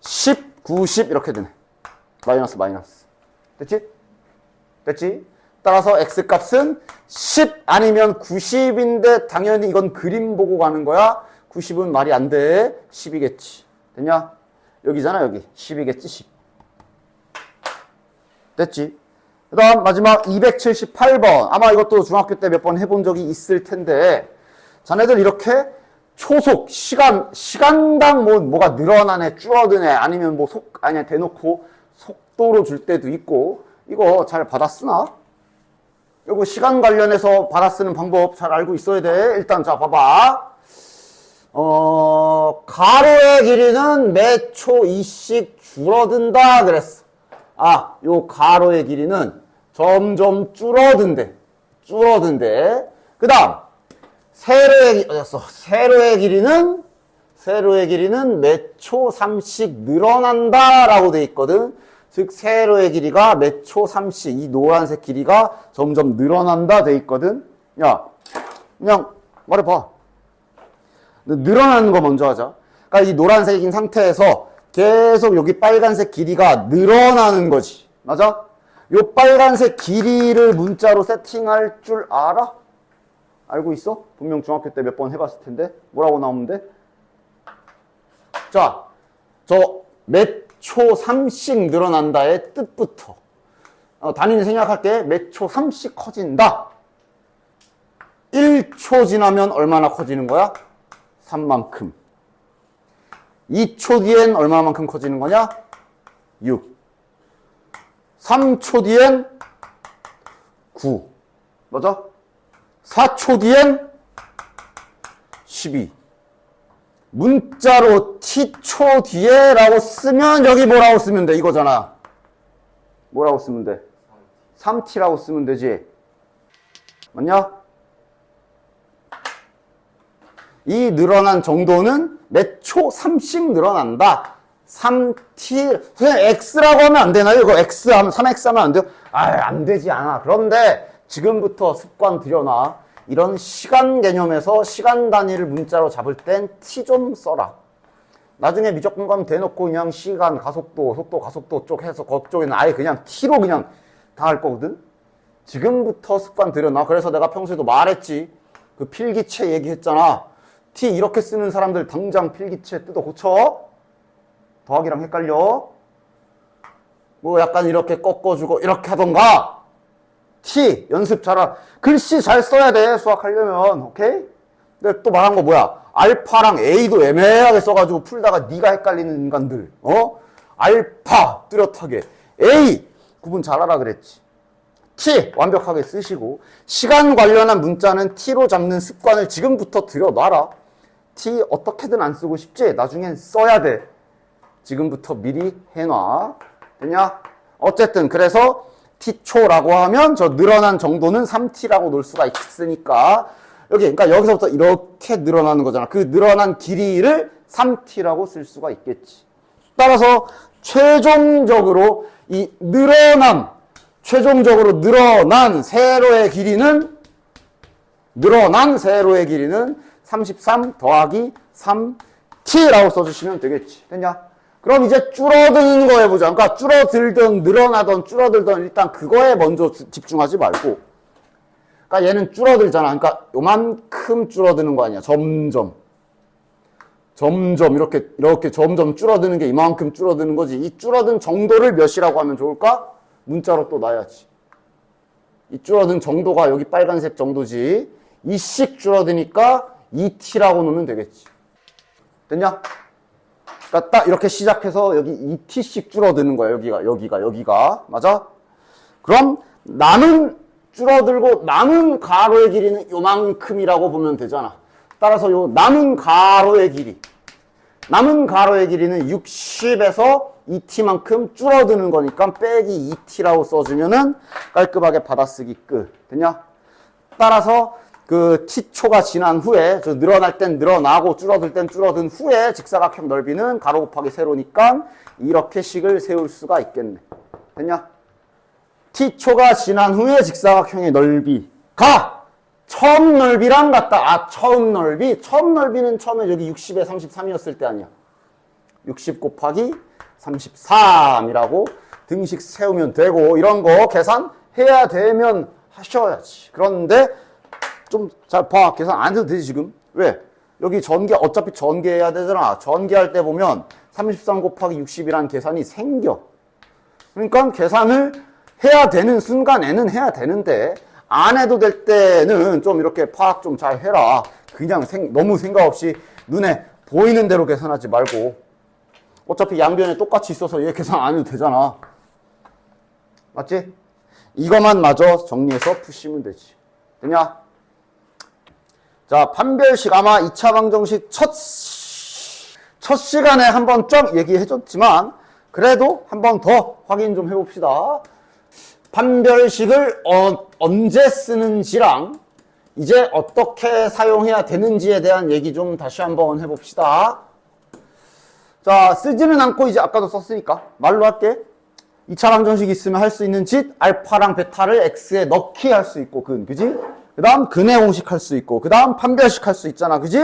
10, 90 이렇게 되네. 마이너스. 됐지? 됐지? 따라서 x값은 10 아니면 90인데 당연히 이건 그림 보고 가는 거야. 90은 말이 안 돼. 10이겠지. 됐냐? 여기잖아, 여기. 10이겠지, 10. 됐지? 그 다음 마지막 278번. 아마 이것도 중학교 때 몇 번 해본 적이 있을 텐데 자네들 이렇게 초속, 시간당 뭐가 늘어나네, 줄어드네, 아니면 뭐 대놓고 속도로 줄 때도 있고 이거 잘 받아쓰나? 이거 시간 관련해서 받아쓰는 방법 잘 알고 있어야 돼. 일단 자, 봐봐. 가로의 길이는 매 초 2씩 줄어든다 그랬어. 요 가로의 길이는 점점 줄어든대. 그 다음, 세로의 길이는 매 초 3씩 늘어난다 라고 돼 있거든. 즉, 세로의 길이가 매 초 3씩, 이 노란색 길이가 점점 늘어난다 돼 있거든. 야, 그냥 말해봐. 늘어나는 거 먼저 하자. 그러니까 이 노란색인 상태에서 계속 여기 빨간색 길이가 늘어나는 거지. 맞아? 요 빨간색 길이를 문자로 세팅할 줄 알아? 알고 있어? 분명 중학교 때 몇 번 해봤을 텐데. 뭐라고 나오면 돼? 자, 저 몇 초 3씩 늘어난다의 뜻부터. 단위는 생략할게. 몇 초 3씩 커진다. 1초 지나면 얼마나 커지는 거야? 3만큼. 2초 뒤엔 얼마만큼 커지는 거냐? 6. 3초 뒤엔 9. 맞아? 4초 뒤엔 12. 문자로 t초 뒤에 라고 쓰면 여기 뭐라고 쓰면 돼? 이거잖아. 뭐라고 쓰면 돼? 3t라고 쓰면 되지. 맞냐? 이 늘어난 정도는 몇 초 3씩 늘어난다. 3t, 그냥 x라고 하면 안 되나요? 이거 x 하면 3x 하면 안 돼요? 안 되지 않아. 그런데 지금부터 습관 들여놔. 이런 시간 개념에서 시간 단위를 문자로 잡을 땐 t 좀 써라. 나중에 미적분감 대놓고 그냥 시간, 가속도, 속도, 가속도 쪽 해서 그쪽에는 아예 그냥 t로 그냥 다 할 거거든? 지금부터 습관 들여놔. 그래서 내가 평소에도 말했지. 그 필기체 얘기했잖아. t 이렇게 쓰는 사람들 당장 필기체 뜯어 고쳐. 더하기랑 헷갈려. 뭐 약간 이렇게 꺾어주고 이렇게 하던가. t 연습 잘하. 글씨 잘 써야 돼. 수학하려면. 오케이? 근데 또 말한 거 뭐야? 알파랑 a도 애매하게 써가지고 풀다가 네가 헷갈리는 인간들. 알파 뚜렷하게. a 구분 잘하라 그랬지. t 완벽하게 쓰시고 시간 관련한 문자는 t로 잡는 습관을 지금부터 들여놔라. t 어떻게든 안 쓰고 싶지? 나중엔 써야 돼. 지금부터 미리 해놔. 됐냐? 어쨌든 그래서 t초라고 하면 저 늘어난 정도는 3t라고 놓을 수가 있으니까 그러니까 여기서부터 이렇게 늘어나는 거잖아. 그 늘어난 길이를 3t라고 쓸 수가 있겠지. 따라서 최종적으로 최종적으로 늘어난 세로의 길이는 33 더하기 3t라고 써주시면 되겠지. 됐냐? 그럼 이제 줄어드는 거 해보자. 그러니까 줄어들든 늘어나든 줄어들든 일단 그거에 먼저 집중하지 말고. 그러니까 얘는 줄어들잖아. 그러니까 요만큼 줄어드는 거 아니야. 점점 이렇게 점점 줄어드는 게 이만큼 줄어드는 거지. 이 줄어든 정도를 몇이라고 하면 좋을까? 문자로 또 놔야지. 이 줄어든 정도가 여기 빨간색 정도지. 2씩 줄어드니까 2t라고 놓으면 되겠지. 됐냐? 그러니까 딱 이렇게 시작해서 여기 2t씩 줄어드는 거야. 여기가. 맞아? 그럼 줄어들고 남은 가로의 길이는 요만큼이라고 보면 되잖아. 따라서 요 남은 가로의 길이는 60에서 2t만큼 줄어드는 거니까 빼기 2t라고 써주면은 깔끔하게 받아쓰기 끝. 됐냐? 따라서 그 t초가 지난 후에 늘어날 땐 늘어나고 줄어들 땐 줄어든 후에 직사각형 넓이는 가로 곱하기 세로니까 이렇게 식을 세울 수가 있겠네. 됐냐? t초가 지난 후에 직사각형의 넓이가 처음 넓이랑 같다. 처음 넓이는 처음에 여기 60에 33이었을 때 아니야. 60 곱하기 33이라고 등식 세우면 되고 이런 거 계산해야 되면 하셔야지. 그런데 좀 잘 봐. 계산 안 해도 되지 지금. 왜? 여기 어차피 전개해야 되잖아. 전개할 때 보면 33 곱하기 60이라는 계산이 생겨. 그러니까 계산을 해야 되는 순간에는 해야 되는데 안 해도 될 때는 좀 이렇게 파악 좀 잘 해라. 그냥 너무 생각 없이 눈에 보이는 대로 계산하지 말고. 어차피 양변에 똑같이 있어서 얘 계산 안 해도 되잖아. 맞지? 이것만 마저 정리해서 푸시면 되지. 됐냐? 자, 판별식 아마 2차 방정식 첫 시간에 한번 좀 얘기해줬지만 그래도 한번 더 확인 좀 해봅시다. 판별식을 언제 쓰는지랑 이제 어떻게 사용해야 되는지에 대한 얘기 좀 다시 한번 해봅시다. 자, 쓰지는 않고 이제 아까도 썼으니까 말로 할게. 2차 방정식 있으면 할 수 있는 짓, 알파랑 베타를 x에 넣기 할 수 있고, 그지? 그 다음 근해 공식 할 수 있고, 그 다음 판별식 할 수 있잖아, 그지?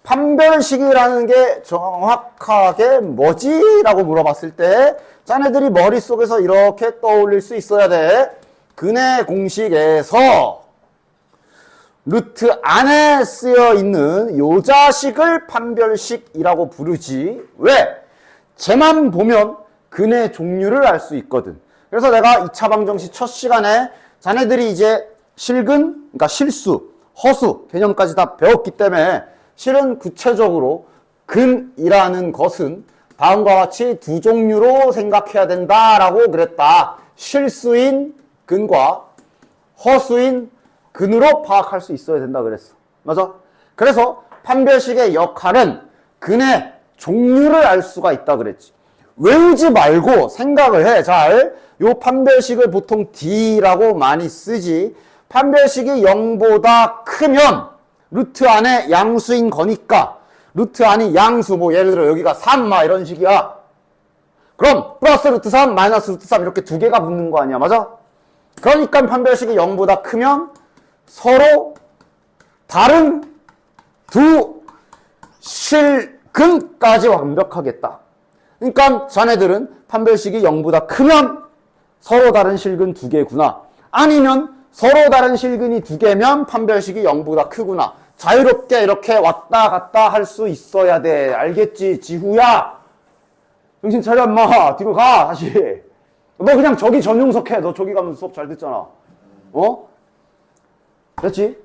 판별식이라는 게 정확하게 뭐지? 라고 물어봤을 때 자네들이 머릿속에서 이렇게 떠올릴 수 있어야 돼. 근해 공식에서 루트 안에 쓰여 있는 요 자식을 판별식이라고 부르지. 왜? 쟤만 보면 근해 종류를 알 수 있거든. 그래서 내가 2차 방정식 첫 시간에 자네들이 이제 실근, 그러니까 실수, 허수 개념까지 다 배웠기 때문에 실은 구체적으로 근이라는 것은 다음과 같이 두 종류로 생각해야 된다라고 그랬다. 실수인 근과 허수인 근으로 파악할 수 있어야 된다 그랬어. 맞아? 그래서 판별식의 역할은 근의 종류를 알 수가 있다 그랬지. 외우지 말고 생각을 해. 잘. 요 판별식을 보통 D라고 많이 쓰지. 판별식이 0보다 크면 루트 안에 양수인 거니까 루트 안이 양수, 뭐 예를 들어 여기가 3 이런 식이야. 그럼 플러스 루트 3, 마이너스 루트 3 이렇게 두 개가 붙는 거 아니야. 맞아? 그러니까 판별식이 0보다 크면 서로 다른 두 실근까지 완벽하겠다. 그러니까 자네들은 판별식이 0보다 크면 서로 다른 실근 두 개구나. 아니면 서로 다른 실근이 두 개면 판별식이 0보다 크구나. 자유롭게 이렇게 왔다 갔다 할 수 있어야 돼. 알겠지? 지후야. 정신 차려 인마. 뒤로 가. 다시. 너 그냥 저기 전용석 해. 너 저기 가면 수업 잘 듣잖아. 그렇지?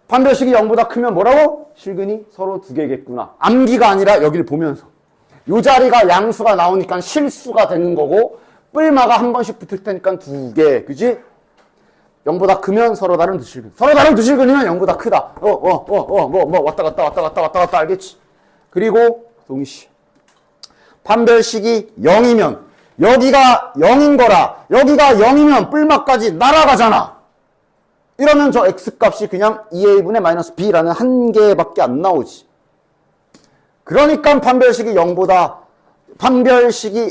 판별식이 0보다 크면 뭐라고? 실근이 서로 두 개겠구나. 암기가 아니라 여기를 보면서. 요 자리가 양수가 나오니까 실수가 되는 거고 뿔마가 한 번씩 붙을 테니까 두 개. 그지? 0보다 크면 서로 다른 두 실근. 서로 다른 두 실근이면 0보다 크다. 왔다 갔다, 알겠지? 그리고, 동시에. 판별식이 0이면, 여기가 0인 거라, 여기가 0이면 뿔막까지 날아가잖아. 이러면 저 x값이 그냥 2a분의 마이너스 b라는 한 개밖에 안 나오지. 그러니까 판별식이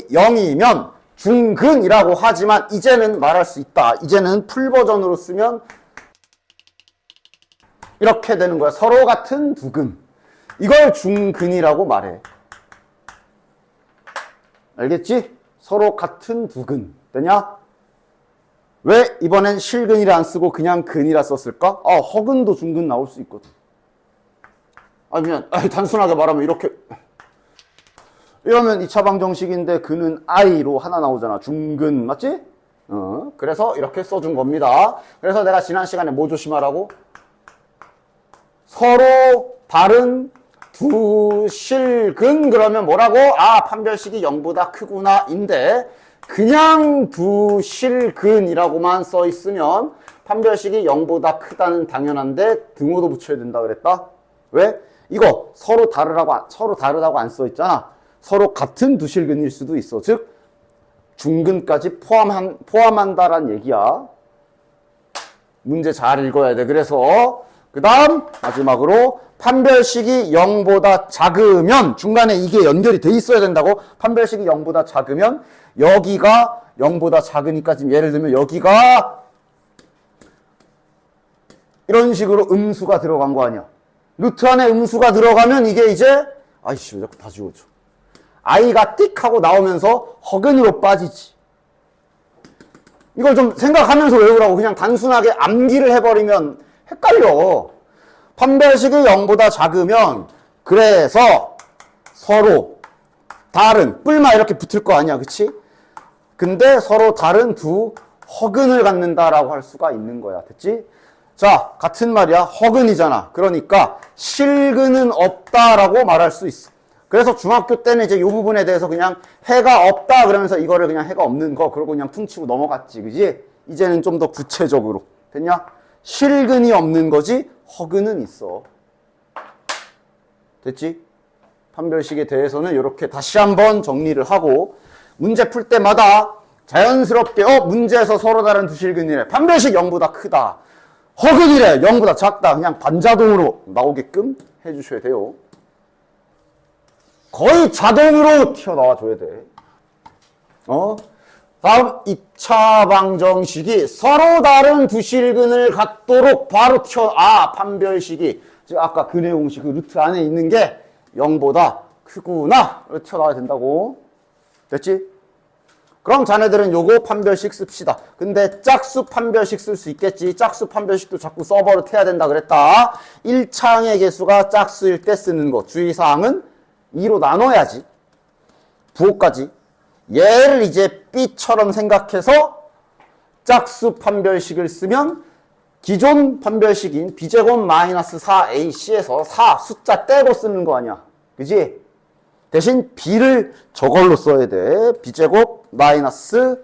0이면 중근이라고 하지만 이제는 말할 수 있다. 이제는 풀 버전으로 쓰면 이렇게 되는 거야. 서로 같은 두 근. 이걸 중근이라고 말해. 알겠지? 서로 같은 두 근. 되냐? 왜 이번엔 실근이라 안 쓰고 그냥 근이라 썼을까? 허근도 중근 나올 수 있거든. 그냥 단순하게 말하면 이렇게 이러면 2차 방정식인데 근은 i로 하나 나오잖아. 중근 맞지? 그래서 이렇게 써준 겁니다. 그래서 내가 지난 시간에 뭐 조심하라고? 서로 다른 두 실근 그러면 뭐라고? 판별식이 0보다 크구나 인데 그냥 두 실근이라고만 써 있으면 판별식이 0보다 크다는 당연한데 등호도 붙여야 된다 그랬다? 왜? 이거 서로 다르다고 안 써 있잖아. 서로 같은 두 실근일 수도 있어. 즉 중근까지 포함한다란 얘기야. 문제 잘 읽어야 돼. 그래서 그 다음 마지막으로 판별식이 0보다 작으면 중간에 이게 연결이 돼 있어야 된다고. 판별식이 0보다 작으면 여기가 0보다 작으니까 지금 예를 들면 여기가 이런 식으로 음수가 들어간 거 아니야. 루트 안에 음수가 들어가면 이게 이제 아이씨 왜 자꾸 다 지워져. i가 띡 하고 나오면서 허근으로 빠지지. 이걸 좀 생각하면서 외우라고. 그냥 단순하게 암기를 해버리면 헷갈려. 판별식이 0보다 작으면 그래서 서로 다른 뿔마 이렇게 붙을 거 아니야. 그치? 근데 서로 다른 두 허근을 갖는다라고 할 수가 있는 거야. 됐지? 자, 같은 말이야. 허근이잖아. 그러니까 실근은 없다라고 말할 수 있어. 그래서 중학교 때는 이제 이 부분에 대해서 그냥 해가 없다 그러면서 이거를 그냥 해가 없는 거 그러고 그냥 퉁치고 넘어갔지. 그지? 이제는 좀 더 구체적으로. 됐냐? 실근이 없는 거지 허근은 있어. 됐지? 판별식에 대해서는 이렇게 다시 한번 정리를 하고 문제 풀 때마다 자연스럽게 문제에서 서로 다른 두 실근이래. 판별식 0보다 크다. 허근이래. 0보다 작다. 그냥 반자동으로 나오게끔 해주셔야 돼요. 거의 자동으로 튀어나와 줘야 돼. 다음 2차 방정식이 서로 다른 두 실근을 갖도록 바로 판별식이 즉 아까 근의 공식 그 루트 안에 있는 게 0보다 크구나 튀어나와야 된다고. 됐지? 그럼 자네들은 요거 판별식 씁시다. 근데 짝수 판별식 쓸 수 있겠지. 짝수 판별식도 자꾸 써버릇해야 된다 그랬다. 1차항의 개수가 짝수일 때 쓰는 거. 주의사항은 2로 나눠야지. 부호까지. 얘를 이제 B처럼 생각해서 짝수 판별식을 쓰면 기존 판별식인 B제곱 마이너스 4AC에서 4 숫자 떼고 쓰는 거 아니야. 그지? 대신 B를 저걸로 써야 돼. B제곱 마이너스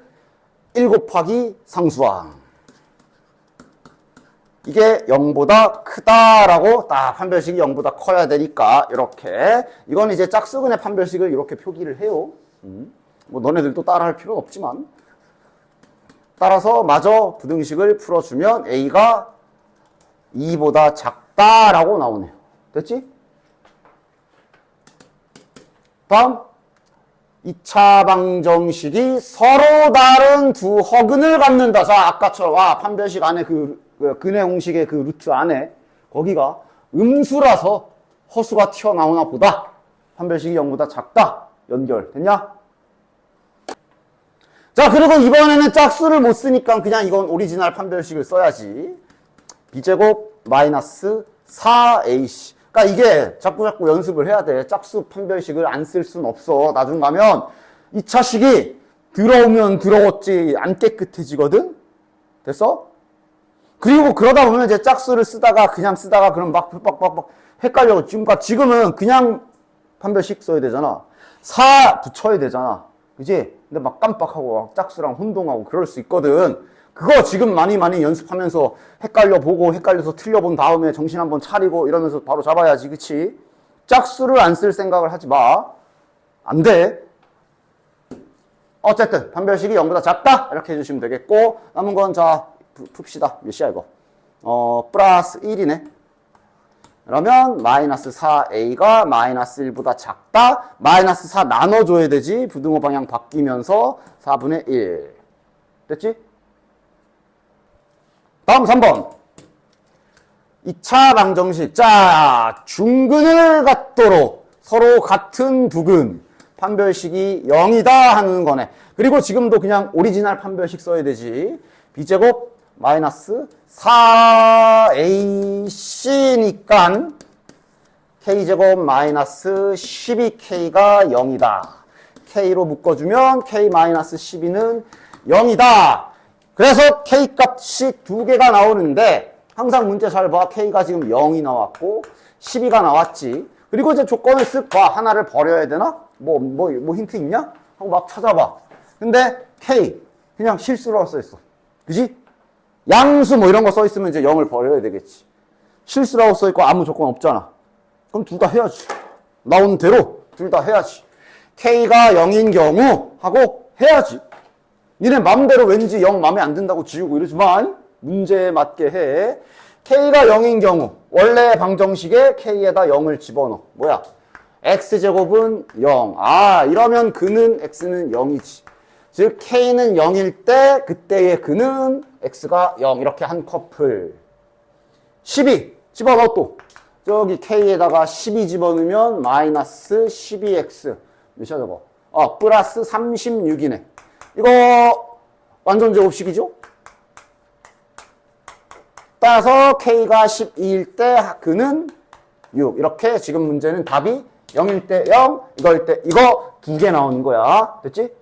1 곱하기 상수항. 이게 0보다 크다라고 딱 판별식이 0보다 커야 되니까 이렇게. 이건 이제 짝수근의 판별식을 이렇게 표기를 해요. 뭐 너네들도 따라할 필요는 없지만. 따라서 마저 부등식을 풀어주면 A가 2보다 작다라고 나오네요. 됐지? 다음 2차 방정식이 서로 다른 두 허근을 갖는다. 자, 아까처럼 판별식 안에 근의 공식의 그 루트 안에 거기가 음수라서 허수가 튀어나오나 보다. 판별식이 0보다 작다. 연결됐냐? 자, 그리고 이번에는 짝수를 못 쓰니까 그냥 이건 오리지널 판별식을 써야지. B제곱 마이너스 4AC. 그러니까 이게 자꾸 연습을 해야 돼. 짝수 판별식을 안 쓸 순 없어. 나중 가면 2차식이 들어오면 들어왔지 안 깨끗해지거든? 됐어? 그리고 그러다 보면 이제 짝수를 쓰다가 그럼 막 헷갈려. 지금은 그냥 판별식 써야 되잖아. 4 붙여야 되잖아. 그지? 근데 막 깜빡하고 짝수랑 혼동하고 그럴 수 있거든. 그거 지금 많이 연습하면서 헷갈려 보고 헷갈려서 틀려본 다음에 정신 한번 차리고 이러면서 바로 잡아야지. 그치? 짝수를 안 쓸 생각을 하지 마. 안 돼. 어쨌든 판별식이 0보다 작다 이렇게 해주시면 되겠고, 남은 건 자 풉시다. 몇이야 이거? 플러스 1이네. 그러면 마이너스 4a가 마이너스 1보다 작다. 마이너스 4 나눠줘야 되지. 부등호 방향 바뀌면서 4분의 1. 됐지? 다음 3번. 2차 방정식. 자, 중근을 갖도록 서로 같은 두근. 판별식이 0이다 하는 거네. 그리고 지금도 그냥 오리지널 판별식 써야 되지. b제곱 마이너스 4ac니까 k제곱 마이너스 12k가 0이다. k로 묶어주면 k 마이너스 12는 0이다. 그래서 k 값이 두 개가 나오는데 항상 문제 잘 봐. k가 지금 0이 나왔고 12가 나왔지. 그리고 이제 조건을 쓱 봐. 하나를 버려야 되나? 뭐 힌트 있냐? 하고 막 찾아봐. 근데 k 그냥 실수로 써있어. 그지? 양수 뭐 이런 거 써있으면 이제 0을 버려야 되겠지. 실수라고 써있고 아무 조건 없잖아. 그럼 둘 다 해야지. 나온 대로 둘 다 해야지. k가 0인 경우 하고 해야지. 니네 맘대로 왠지 0 맘에 안 든다고 지우고 이러지만 문제에 맞게 해. k가 0인 경우 원래 방정식에 k에다 0을 집어넣어. 뭐야? x제곱은 0. 아, 이러면 그는 x는 0이지. 즉 k는 0일 때 그때의 그는 x가 0. 이렇게 한 커플. 12 집어넣어 또. 저기 k에다가 12 집어넣으면 마이너스 12x. 몇이야 저거? 플러스 36이네. 이거 완전 제곱식이죠? 따라서 k가 12일 때 그는 6. 이렇게 지금 문제는 답이 0일 때 0, 이거일 때 이거 두 개 나오는 거야. 됐지?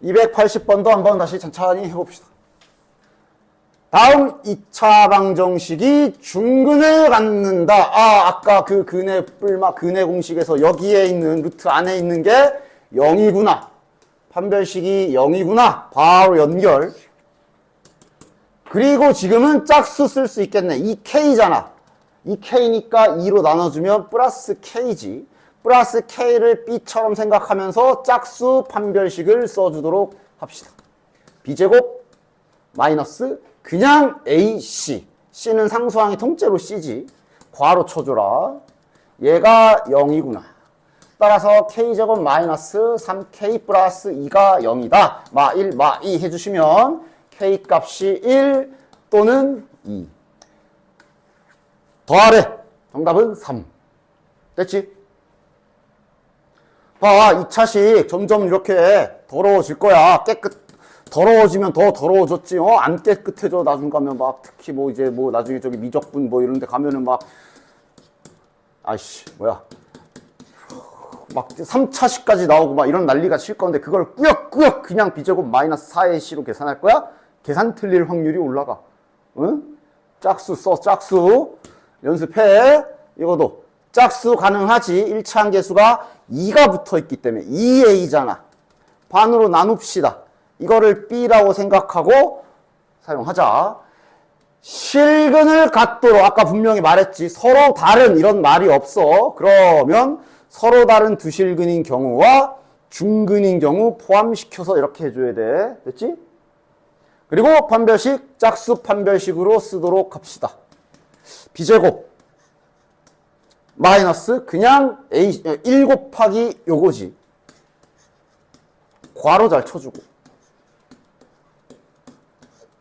280번도 한번 다시 천천히 해봅시다. 다음 2차 방정식이 중근을 갖는다. 아까 그 근의 뿔마, 근의 공식에서 여기에 있는 루트 안에 있는 게 0이구나. 판별식이 0이구나. 바로 연결. 그리고 지금은 짝수 쓸 수 있겠네. 이 k잖아. 이 k니까 2로 나눠주면 플러스 k지. 플러스 k를 b처럼 생각하면서 짝수 판별식을 써주도록 합시다. b제곱 마이너스 그냥 ac. c는 상수항이 통째로 c지. 괄호 쳐줘라. 얘가 0이구나. 따라서 k제곱 마이너스 3k 플러스 2가 0이다. 마 1, 마 2 해주시면 k 값이 1 또는 2. 더하래. 정답은 3. 됐지? 봐, 2차식 점점 이렇게 더러워질 거야. 더러워지면 더 더러워졌지. 안 깨끗해져. 나중 가면 막 특히 뭐 이제 뭐 나중에 저기 미적분 뭐 이런 데 가면은 막 뭐야. 막 3차식까지 나오고 막 이런 난리가 칠 건데 그걸 꾸역꾸역 그냥 b제곱 마이너스 4의 c로 계산할 거야? 계산 틀릴 확률이 올라가. 응? 짝수 써, 짝수. 연습해. 이거도 짝수 가능하지. 1차 함계수가 2가 붙어있기 때문에 2a잖아. 반으로 나눕시다. 이거를 b라고 생각하고 사용하자. 실근을 갖도록 아까 분명히 말했지. 서로 다른 이런 말이 없어. 그러면 서로 다른 두 실근인 경우와 중근인 경우 포함시켜서 이렇게 해줘야 돼. 됐지? 그리고 판별식 짝수 판별식으로 쓰도록 합시다. b제곱 마이너스 그냥 1 곱하기 요거지. 괄호 잘 쳐주고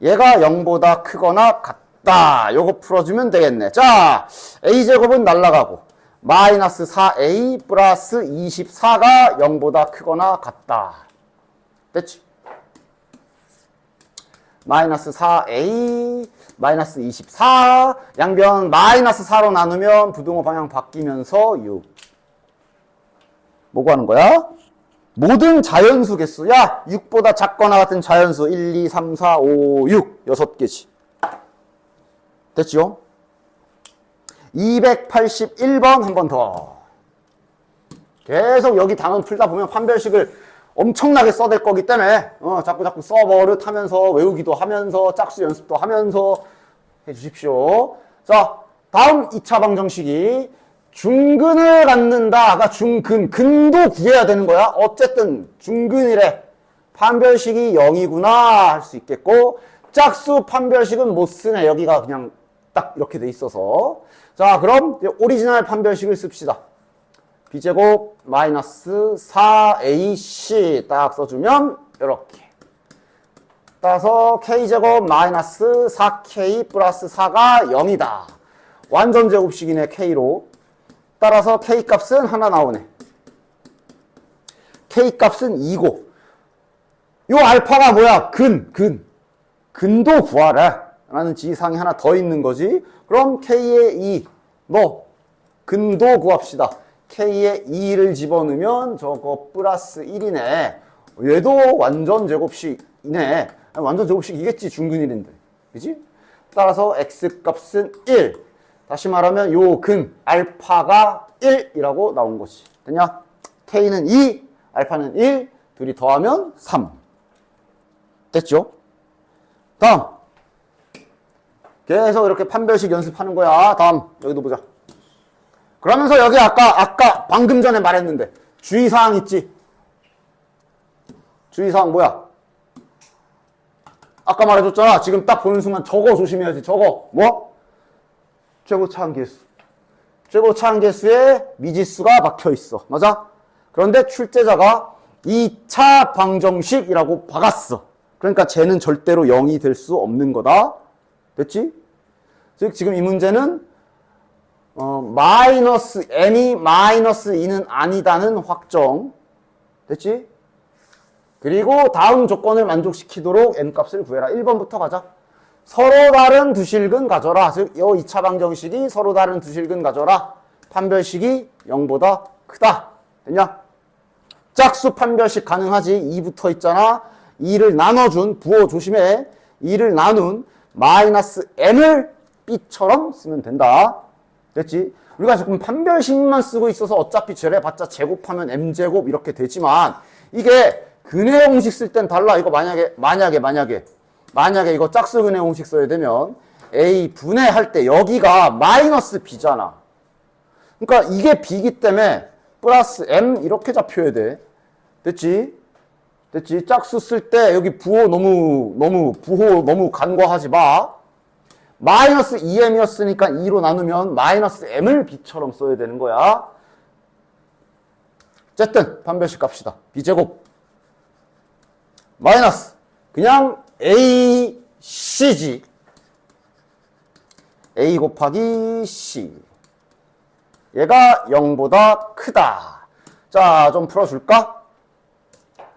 얘가 0보다 크거나 같다. 요거 풀어주면 되겠네. 자, a제곱은 날라가고 마이너스 4a 플러스 24가 0보다 크거나 같다. 됐지? 마이너스 4a 마이너스 24 양변 마이너스 4로 나누면 부등호 방향 바뀌면서 6. 뭐 구하는 거야? 모든 자연수 개수. 야, 6보다 작거나 같은 자연수 1, 2, 3, 4, 5, 6 6개지. 됐죠? 281번 한 번 더. 계속 여기 단원 풀다 보면 판별식을 엄청나게 써댈 거기 때문에 자꾸 써버릇하면서 외우기도 하면서 짝수 연습도 하면서 해주십시오. 자, 다음 2차 방정식이 중근을 갖는다가 중근, 근도 구해야 되는 거야. 어쨌든 중근이래. 판별식이 0이구나 할 수 있겠고, 짝수 판별식은 못 쓰네. 여기가 그냥 딱 이렇게 돼 있어서. 자, 그럼 오리지널 판별식을 씁시다. b제곱 마이너스 4ac 딱 써주면 이렇게 따라서 k제곱 마이너스 4k 플러스 4가 0이다. 완전 제곱식이네. k로. 따라서 k 값은 하나 나오네. k 값은 2고 요 알파가 뭐야? 근도 구하라 라는 지시사항이 하나 더 있는 거지. 그럼 k의 2 근도 구합시다. k에 2를 집어넣으면 저거 플러스 1이네. 얘도 완전 제곱식이네. 완전 제곱식이겠지. 중근일인데. 그지? 따라서 x값은 1. 다시 말하면 요 알파가 1이라고 나온 거지. 됐냐? k는 2, 알파는 1, 둘이 더하면 3. 됐죠? 다음. 계속 이렇게 판별식 연습하는 거야. 다음. 여기도 보자. 그러면서 여기 아까 방금 전에 말했는데 주의사항 있지? 주의사항 뭐야? 아까 말해줬잖아. 지금 딱 보는 순간 저거 조심해야지. 저거 뭐? 최고차항계수. 최고차항계수에 미지수가 박혀있어. 맞아? 그런데 출제자가 2차 방정식이라고 박았어. 그러니까 쟤는 절대로 0이 될 수 없는 거다. 됐지? 즉 지금 이 문제는 마이너스 m이 마이너스 2는 아니다는 확정. 됐지? 그리고 다음 조건을 만족시키도록 m값을 구해라. 1번부터 가자. 서로 다른 두 실근 가져라. 즉, 이 2차 방정식이 서로 다른 두 실근 가져라. 판별식이 0보다 크다. 됐냐? 짝수 판별식 가능하지. 2 붙어 있잖아. 2를 나눠준, 부호 조심해. 2를 나눈 마이너스 m을 b처럼 쓰면 된다. 됐지? 우리가 지금 판별식만 쓰고 있어서 어차피 저래봤자 제곱하면 m제곱 이렇게 되지만 이게 근해 공식 쓸 땐 달라. 이거 만약에 이거 짝수 근해 공식 써야 되면 a 분해할 때 여기가 마이너스 b잖아. 그러니까 이게 b이기 때문에 플러스 m 이렇게 잡혀야 돼. 됐지? 짝수 쓸 때 여기 부호 너무 간과하지 마. 마이너스 2m이었으니까 2로 나누면 마이너스 m을 b처럼 써야 되는 거야. 어쨌든 판별식 갑시다. b제곱 마이너스 그냥 ac지. a 곱하기 c. 얘가 0보다 크다. 자, 좀 풀어줄까?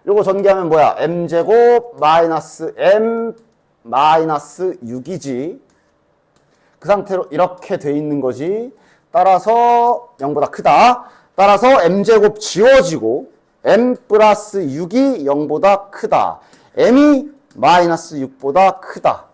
요거 전개하면 뭐야? m제곱 마이너스 m 마이너스 6이지. 그 상태로 이렇게 돼 있는 거지. 따라서 0보다 크다. 따라서 m제곱 지워지고 m 플러스 6이 0보다 크다. m이 마이너스 6보다 크다.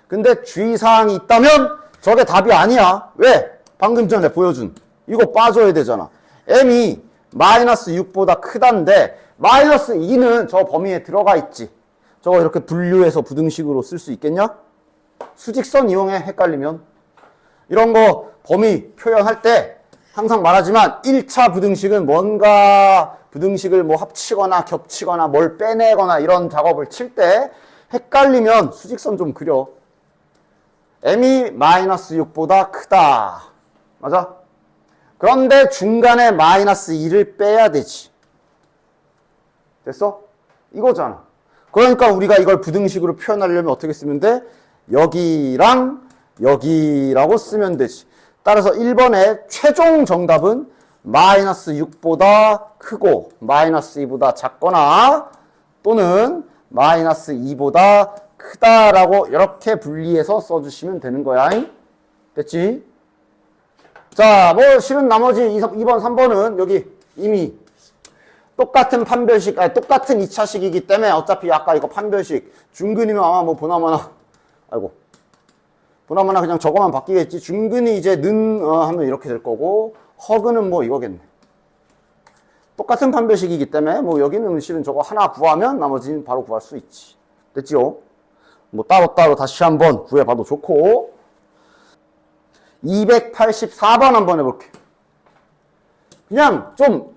근데 주의사항이 있다면 저게 답이 아니야. 왜? 방금 전에 보여준 이거 빠져야 되잖아. m이 마이너스 6보다 크다인데 마이너스 2는 저 범위에 들어가 있지. 저거 이렇게 분류해서 부등식으로 쓸 수 있겠냐? 수직선 이용해. 헷갈리면. 이런 거 범위 표현할 때 항상 말하지만 1차 부등식은 뭔가 부등식을 뭐 합치거나 겹치거나 뭘 빼내거나 이런 작업을 칠 때 헷갈리면 수직선 좀 그려. m이 마이너스 6보다 크다. 맞아? 그런데 중간에 마이너스 2를 빼야 되지. 됐어? 이거잖아. 그러니까 우리가 이걸 부등식으로 표현하려면 어떻게 쓰면 돼? 여기랑 여기라고 쓰면 되지. 따라서 1번의 최종 정답은 마이너스 6보다 크고 마이너스 2보다 작거나 또는 마이너스 2보다 크다라고 이렇게 분리해서 써주시면 되는 거야. 됐지? 자, 뭐 실은 나머지 2번, 3번은 여기 이미 똑같은 판별식, 똑같은 2차식이기 때문에 어차피 아까 이거 판별식 중근이면 아마 뭐 보나마나 그냥 저거만 바뀌겠지. 중근이 이제 하면 이렇게 될 거고 허근은 뭐 이거겠네. 똑같은 판별식이기 때문에 뭐 여기는 실은 저거 하나 구하면 나머지는 바로 구할 수 있지. 됐지요? 뭐 따로따로 다시 한번 구해봐도 좋고. 284번 한번 해볼게. 그냥 좀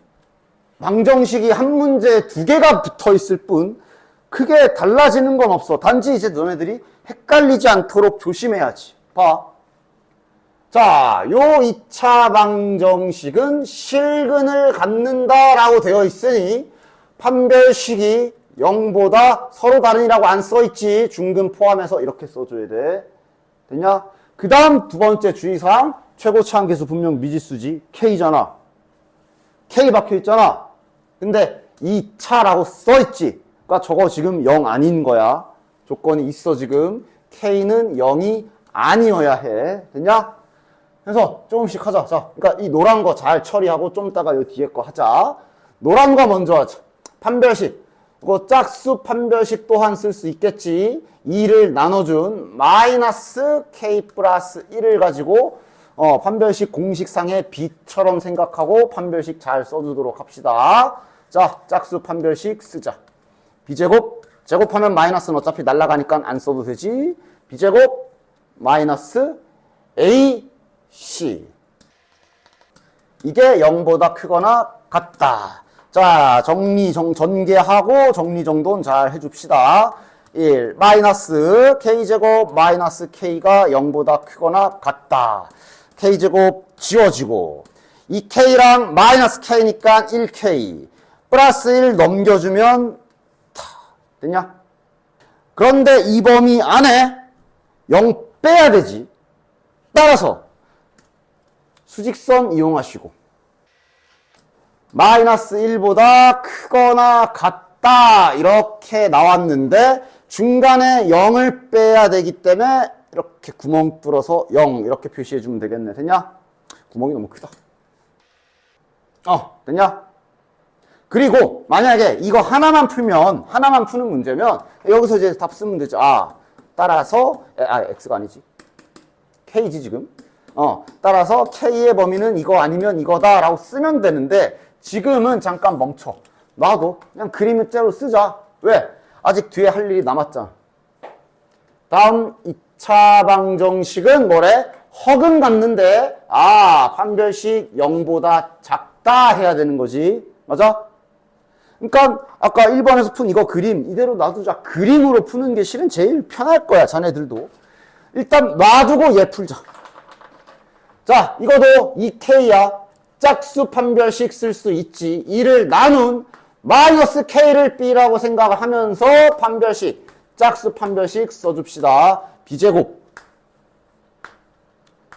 방정식이 한 문제에 두 개가 붙어 있을 뿐 크게 달라지는 건 없어. 단지 이제 너네들이 헷갈리지 않도록 조심해야지. 봐. 자, 요 2차 방정식은 실근을 갖는다라고 되어 있으니 판별식이 0보다 서로 다른이라고 안 써있지. 중근 포함해서 이렇게 써줘야 돼. 됐냐? 그 다음 두 번째 주의사항, 최고치 한계수 분명 미지수지. K잖아. K 박혀있잖아. 근데 2차라고 써있지. 그러니까 저거 지금 0 아닌 거야. 조건이 있어 지금. K는 0이 아니어야 해. 됐냐? 그래서 조금씩 하자. 자, 그러니까 이 노란 거 잘 처리하고 좀 이따가 요 뒤에 거 하자. 노란 거 먼저 하자. 판별식. 이거 짝수 판별식 또한 쓸 수 있겠지. 2를 나눠준 마이너스 K 플러스 1을 가지고 판별식 공식상의 B처럼 생각하고 판별식 잘 써주도록 합시다. 자, 짝수 판별식 쓰자. B제곱, 제곱하면 마이너스는 어차피 날아가니까 안 써도 되지. B제곱 마이너스 A, C. 이게 0보다 크거나 같다. 자, 전개하고 정리정돈 잘 해줍시다. 1, 마이너스 K제곱 마이너스 K가 0보다 크거나 같다. K제곱 지워지고 이 K랑 마이너스 K니까 1K 플러스 1 넘겨주면 됐냐? 그런데 이 범위 안에 0 빼야 되지. 따라서 수직선 이용하시고 마이너스 1보다 크거나 같다 이렇게 나왔는데 중간에 0을 빼야 되기 때문에 이렇게 구멍 뚫어서 0 이렇게 표시해 주면 되겠네. 됐냐? 구멍이 너무 크다. 됐냐? 그리고 만약에 이거 하나만 푸는 문제면 여기서 이제 답 쓰면 되죠. 따라서 X가 아니지. K지 지금. 따라서 K의 범위는 이거 아니면 이거다 라고 쓰면 되는데 지금은 잠깐 멈춰. 놔도 그냥 그림대로 쓰자. 왜? 아직 뒤에 할 일이 남았잖아. 다음 2차 방정식은 뭐래? 허근 갖는데 판별식 0보다 작다 해야 되는 거지. 맞아? 그러니까 아까 1번에서 푼 이거 그림 이대로 놔두자. 그림으로 푸는 게 실은 제일 편할 거야. 자네들도. 일단 놔두고 얘 풀자. 자, 이것도 2K야. 짝수 판별식 쓸 수 있지. 2를 나눈 마이너스 K를 B라고 생각을 하면서 판별식, 짝수 판별식 써줍시다. B제곱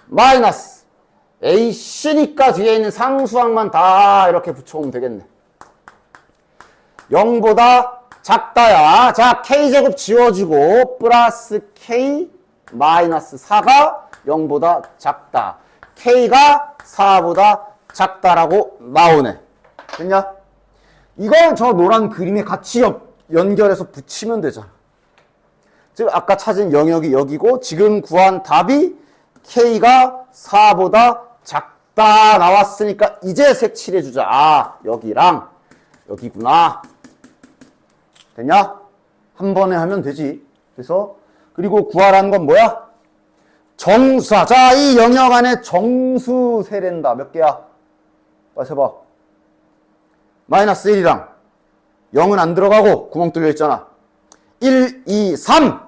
마이너스 AC니까 뒤에 있는 상수항만 다 이렇게 붙여오면 되겠네. 0보다 작다야. 자, K제곱 지워지고 플러스 K 마이너스 4가 0보다 작다. K가 4보다 작다라고 나오네. 됐냐? 이걸 저 노란 그림에 같이 연결해서 붙이면 되잖아. 즉 아까 찾은 영역이 여기고 지금 구한 답이 K가 4보다 작다 나왔으니까 이제 색칠해주자. 여기랑 여기구나. 됐냐? 한 번에 하면 되지. 그래서 그리고 구하라는 건 뭐야? 정수야. 자, 이 영역 안에 정수 세랜다. 몇 개야? 빨리 세봐. 마이너스 1이랑 0은 안 들어가고 구멍 뚫려 있잖아. 1, 2, 3.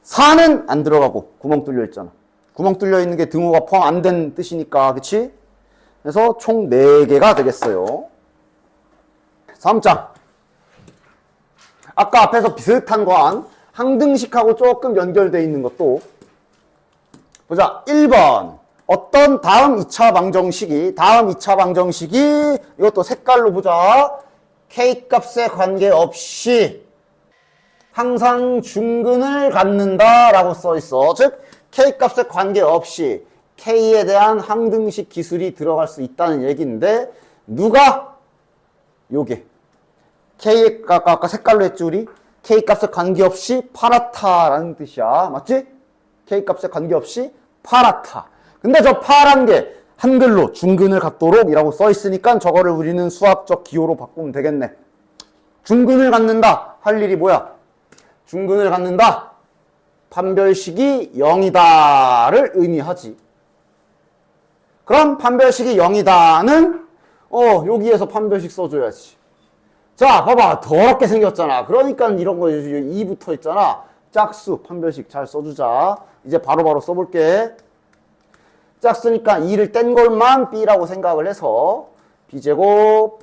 4는 안 들어가고 구멍 뚫려 있잖아. 구멍 뚫려 있는 게 등호가 포함 안 된 뜻이니까. 그치? 그래서 총 4개가 되겠어요. 3장. 아까 앞에서 비슷한 거한 항등식하고 조금 연결되어 있는 것도 보자. 1번. 어떤 다음 2차 방정식이 이것도 색깔로 보자. K값에 관계없이 항상 중근을 갖는다 라고 써 있어. 즉 K값에 관계없이 K에 대한 항등식 기술이 들어갈 수 있다는 얘기인데 누가? 요게 K 아까 색깔로 했지 우리? K값에 관계없이 파랗다라는 뜻이야. 맞지? K값에 관계없이 파랗다. 근데 저 파란 게 한글로 중근을 갖도록 이라고 써 있으니까 저거를 우리는 수학적 기호로 바꾸면 되겠네. 중근을 갖는다. 할 일이 뭐야? 중근을 갖는다. 판별식이 0이다를 의미하지. 그럼 판별식이 0이다는 여기에서 판별식 써줘야지. 자, 봐봐. 더럽게 생겼잖아. 그러니까 이런 거 2 붙어 있잖아. 짝수 판별식 잘 써주자. 이제 바로바로 써볼게. 짝수니까 2를 뗀 걸만 B라고 생각을 해서 B제곱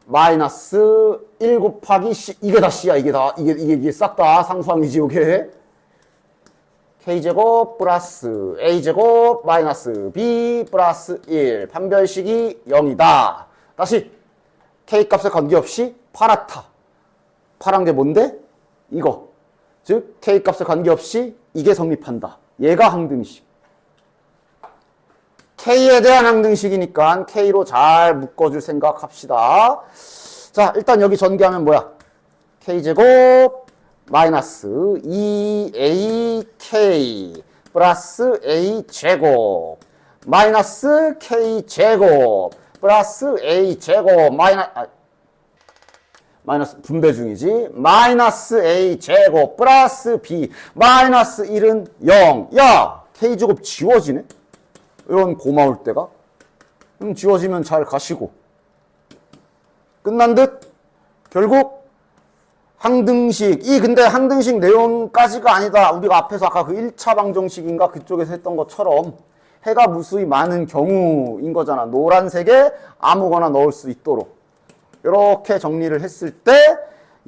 마이너스 1 곱하기 C. 이게 다 C야. 이게 싹 다 상수항이지, 이게. K제곱 플러스 A제곱 마이너스 B 플러스 1. 판별식이 0이다. 다시 K값에 관계없이 파랗다. 파란 게 뭔데? 이거. 즉 K값에 관계없이 이게 성립한다. 얘가 항등식. K에 대한 항등식이니까 K로 잘 묶어줄 생각합시다. 자, 일단 여기 전개하면 뭐야? K제곱 마이너스 2AK 플러스 A제곱 마이너스 K제곱 플러스 A제곱 마이너스 분배 중이지. 마이너스 A제곱 플러스 B 마이너스 1은 0. 야! K제곱 지워지네? 이런 고마울 때가. 지워지면 잘 가시고. 끝난 듯? 결국 항등식. 근데 항등식 내용까지가 아니다. 우리가 앞에서 아까 그 1차 방정식인가 그쪽에서 했던 것처럼 해가 무수히 많은 경우인 거잖아. 노란색에 아무거나 넣을 수 있도록. 이렇게 정리를 했을 때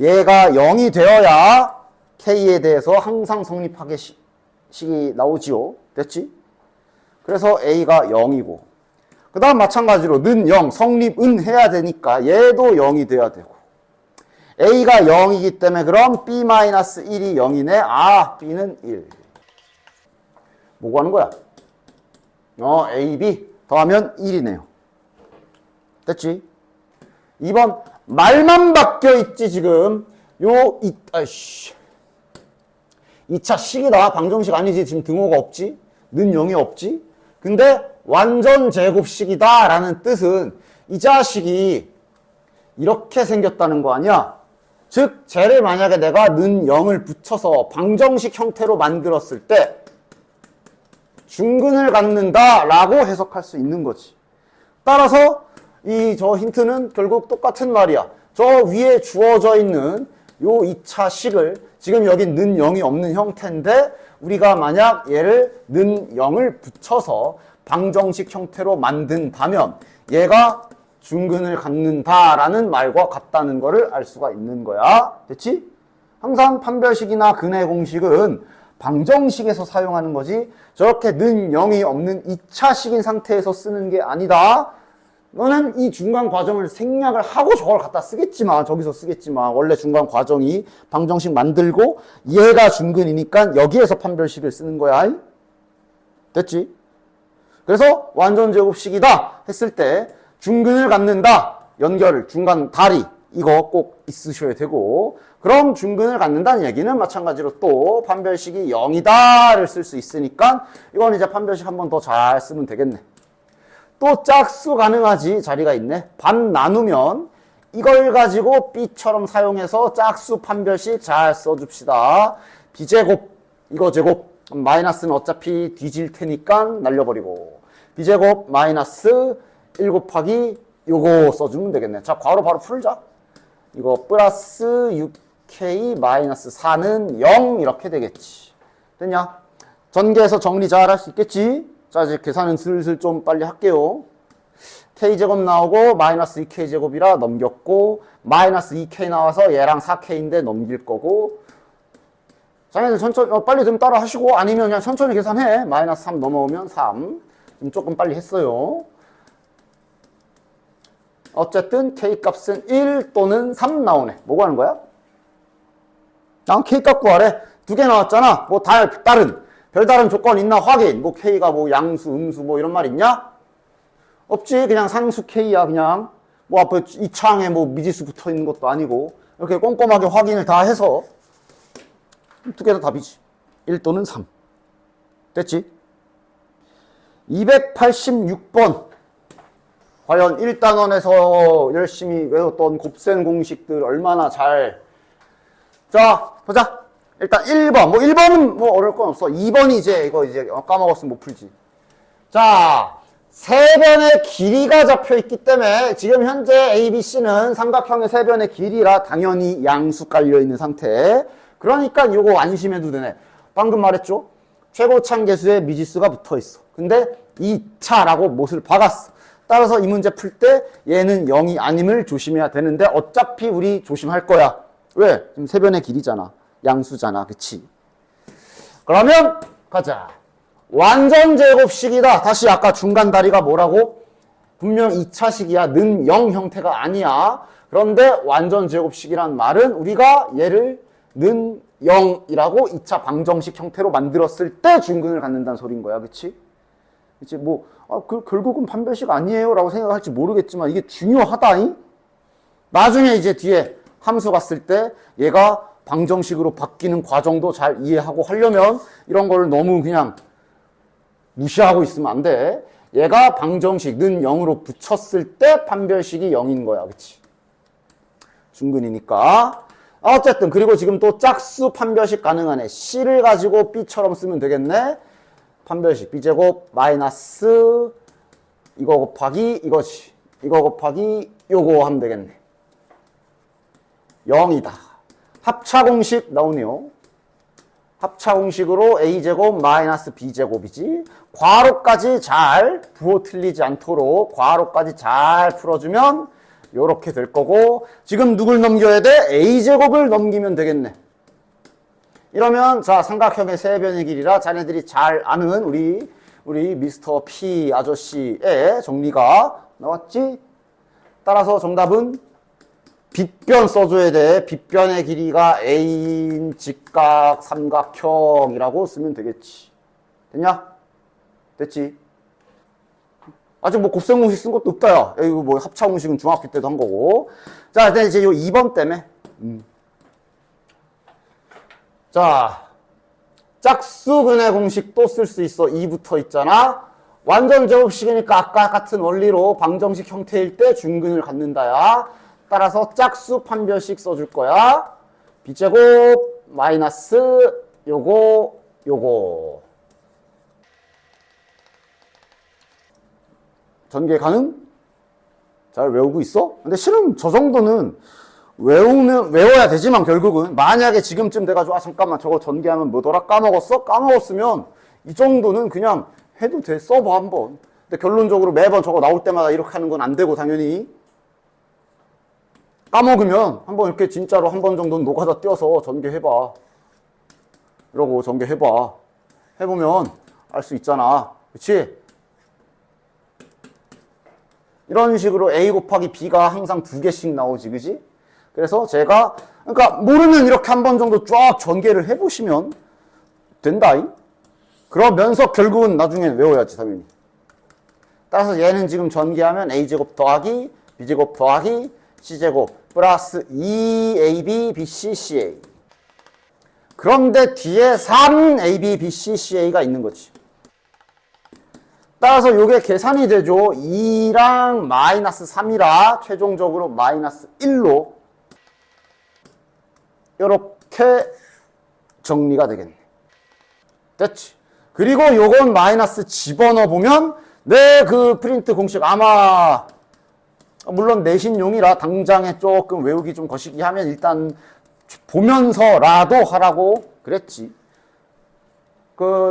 얘가 0이 되어야 K에 대해서 항상 성립하게 식이 나오지요. 됐지? 그래서 A가 0이고 그 다음 마찬가지로 는 0, 성립은 해야 되니까 얘도 0이 돼야 되고 A가 0이기 때문에 그럼 B-1이 0이네. 아, B는 1. 뭐 구하는 거야? A, B 더하면 1이네요. 됐지? 2번 말만 바뀌어 있지 지금. 2차 식이다. 방정식 아니지. 지금 등호가 없지. 는 0이 없지. 근데 완전 제곱식이다 라는 뜻은 이 자식이 이렇게 생겼다는 거 아니야? 즉 쟤를 만약에 내가 는 0을 붙여서 방정식 형태로 만들었을 때 중근을 갖는다 라고 해석할 수 있는 거지. 따라서 저 힌트는 결국 똑같은 말이야. 저 위에 주어져 있는 요 2차 식을 지금 여기 는 0이 없는 형태인데 우리가 만약 얘를 는 0을 붙여서 방정식 형태로 만든다면 얘가 중근을 갖는다라는 말과 같다는 거를 알 수가 있는 거야. 됐지? 항상 판별식이나 근의 공식은 방정식에서 사용하는 거지 저렇게 는 0이 없는 2차 식인 상태에서 쓰는 게 아니다. 너는 이 중간 과정을 생략을 하고 저걸 갖다 쓰겠지만 저기서 쓰겠지만 원래 중간 과정이 방정식 만들고 얘가 중근이니까 여기에서 판별식을 쓰는 거야. 됐지? 그래서 완전 제곱식이다 했을 때 중근을 갖는다 연결을 중간 다리 이거 꼭 있으셔야 되고 그럼 중근을 갖는다는 얘기는 마찬가지로 또 판별식이 0이다를 쓸 수 있으니까 이건 이제 판별식 한 번 더 잘 쓰면 되겠네. 또 짝수 가능하지. 자리가 있네. 반 나누면 이걸 가지고 B처럼 사용해서 짝수 판별식 잘 써줍시다. B제곱 이거 제곱 마이너스는 어차피 뒤질 테니까 날려버리고 B제곱 마이너스 1 곱하기 요거 써주면 되겠네. 자, 괄호 바로 풀자. 이거 플러스 6K 마이너스 4는 0 이렇게 되겠지. 됐냐? 전개해서 정리 잘 할 수 있겠지? 자, 이제 계산은 슬슬 좀 빨리 할게요. K제곱 나오고 마이너스 2K제곱이라 넘겼고 마이너스 2K 나와서 얘랑 4K인데 넘길 거고 자네들 천천히 빨리 좀 따라 하시고 아니면 그냥 천천히 계산해. 마이너스 3 넘어오면 3. 좀 조금 빨리 했어요. 어쨌든 K값은 1 또는 3 나오네. 뭐 구하는 거야? K값 구하래. 2개 나왔잖아. 뭐 별다른 조건 있나 확인. 뭐 K가 뭐 양수, 음수 뭐 이런 말 있냐? 없지. 그냥 상수 K야. 그냥 뭐 앞에 이 창에 뭐 미지수 붙어 있는 것도 아니고 이렇게 꼼꼼하게 확인을 다 해서 2개 다 답이지. 1 또는 3. 됐지? 286번. 과연 1단원에서 열심히 외웠던 곱셈 공식들 얼마나 잘. 자, 보자. 일단 1번. 뭐 1번은 뭐 어려울 건 없어. 2번이 이제 까먹었으면 못 풀지. 자, 세변의 길이가 잡혀 있기 때문에 지금 현재 A, B, C는 삼각형의 세변의 길이라 당연히 양수 깔려 있는 상태. 그러니까 이거 안심해도 되네. 방금 말했죠? 최고차계수에 미지수가 붙어 있어. 근데 2차라고 못을 박았어. 따라서 이 문제 풀 때 얘는 0이 아님을 조심해야 되는데 어차피 우리 조심할 거야. 왜? 지금 세변의 길이잖아. 양수잖아. 그치? 그러면 가자. 완전 제곱식이다. 다시 아까 중간 다리가 뭐라고? 분명 2차식이야. 는 0 형태가 아니야. 그런데 완전 제곱식이란 말은 우리가 얘를 는 0이라고 2차 방정식 형태로 만들었을 때 중근을 갖는다는 소린 거야. 그치? 그치? 뭐, 결국은 판별식 아니에요 라고 생각할지 모르겠지만 이게 중요하다잉? 나중에 이제 뒤에 함수 갔을 때 얘가 방정식으로 바뀌는 과정도 잘 이해하고 하려면 이런 거를 너무 그냥 무시하고 있으면 안 돼. 얘가 방정식 는 0으로 붙였을 때 판별식이 0인 거야. 그치? 중근이니까. 어쨌든 그리고 지금 또 짝수 판별식 가능하네. C를 가지고 B처럼 쓰면 되겠네. 판별식 B제곱 마이너스 이거 곱하기 이거지. 이거 곱하기 요거 하면 되겠네. 0이다. 합차공식 나오네요. 합차공식으로 A제곱 마이너스 B제곱이지. 괄호까지 잘 부호 틀리지 않도록 괄호까지 잘 풀어주면 요렇게 될 거고 지금 누굴 넘겨야 돼? A제곱을 넘기면 되겠네. 이러면 자 삼각형의 세변의 길이라 자네들이 잘 아는 우리 미스터 P 아저씨의 정리가 나왔지? 따라서 정답은 빗변 써줘야 돼. 빗변의 길이가 A인 직각 삼각형이라고 쓰면 되겠지. 됐냐? 됐지? 아직 뭐 곱셈 공식 쓴 것도 없다, 야. 이거 뭐 합차 공식은 중학교 때도 한 거고. 자, 이제 요 2번 때문에. 자, 짝수근의 공식도 쓸 수 있어. 2부터 있잖아. 완전 제곱식이니까 아까 같은 원리로 방정식 형태일 때 중근을 갖는다야. 따라서 짝수 판별식 써줄 거야. B제곱 마이너스 요거. 전개 가능? 잘 외우고 있어? 근데 실은 저 정도는 외워야 되지만 결국은 만약에 지금쯤 돼가지고 잠깐만 저거 전개하면 뭐더라? 까먹었어? 까먹었으면 이 정도는 그냥 해도 돼. 써봐 한번. 근데 결론적으로 매번 저거 나올 때마다 이렇게 하는 건 안 되고 당연히 까먹으면 한번 이렇게 진짜로 한 번 정도는 노가다 띄어서 전개해봐. 이러고 전개해봐. 해보면 알 수 있잖아. 그치? 이런 식으로 A 곱하기 B가 항상 2개씩 나오지, 그지? 그래서 제가, 그러니까 모르면 이렇게 한 번 정도 쫙 전개를 해보시면 된다잉? 그러면서 결국은 나중에 외워야지, 당연히. 따라서 얘는 지금 전개하면 A제곱 더하기 B제곱 더하기 C제곱 플러스 2AB, BC, CA. 그런데 뒤에 3AB, BC, CA가 있는 거지. 따라서 이게 계산이 되죠. 2랑 마이너스 3이라 최종적으로 마이너스 1로 이렇게 정리가 되겠네. 됐지? 그리고 요건 마이너스 집어넣어 보면 내 그 프린트 공식 아마 물론 내신용이라 당장에 조금 외우기 좀 거시기 하면 일단 보면서라도 하라고 그랬지.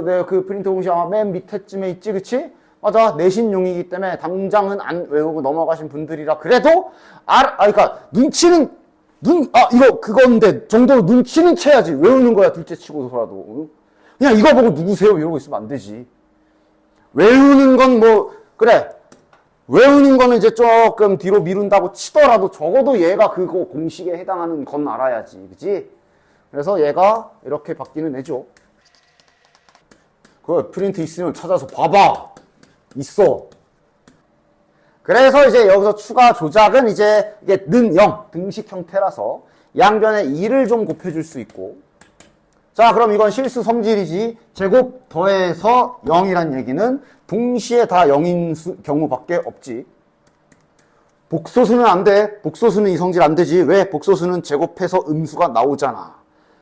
내 그 프린트 공식 아마 맨 밑에쯤에 있지, 그치? 맞아. 내신용이기 때문에 당장은 안 외우고 넘어가신 분들이라 그래도, 그러니까 이거 그건데 정도로 눈치는 채야지. 외우는 거야, 둘째 치고서라도. 그냥 이거 보고 누구세요? 이러고 있으면 안 되지. 외우는 건 그래. 외우는 거는 이제 조금 뒤로 미룬다고 치더라도 적어도 얘가 그거 공식에 해당하는 건 알아야지. 그치? 그래서 얘가 이렇게 바뀌는 애죠. 그 프린트 있으면 찾아서 봐봐. 있어. 그래서 이제 여기서 추가 조작은 이제 이게 는 0 등식 형태라서 양변에 2를 좀 곱해줄 수 있고 자, 그럼 이건 실수 성질이지. 제곱 더해서 0이란 얘기는 동시에 다 0인 경우밖에 없지. 복소수는 안 돼. 복소수는 이 성질 안 되지. 왜? 복소수는 제곱해서 음수가 나오잖아.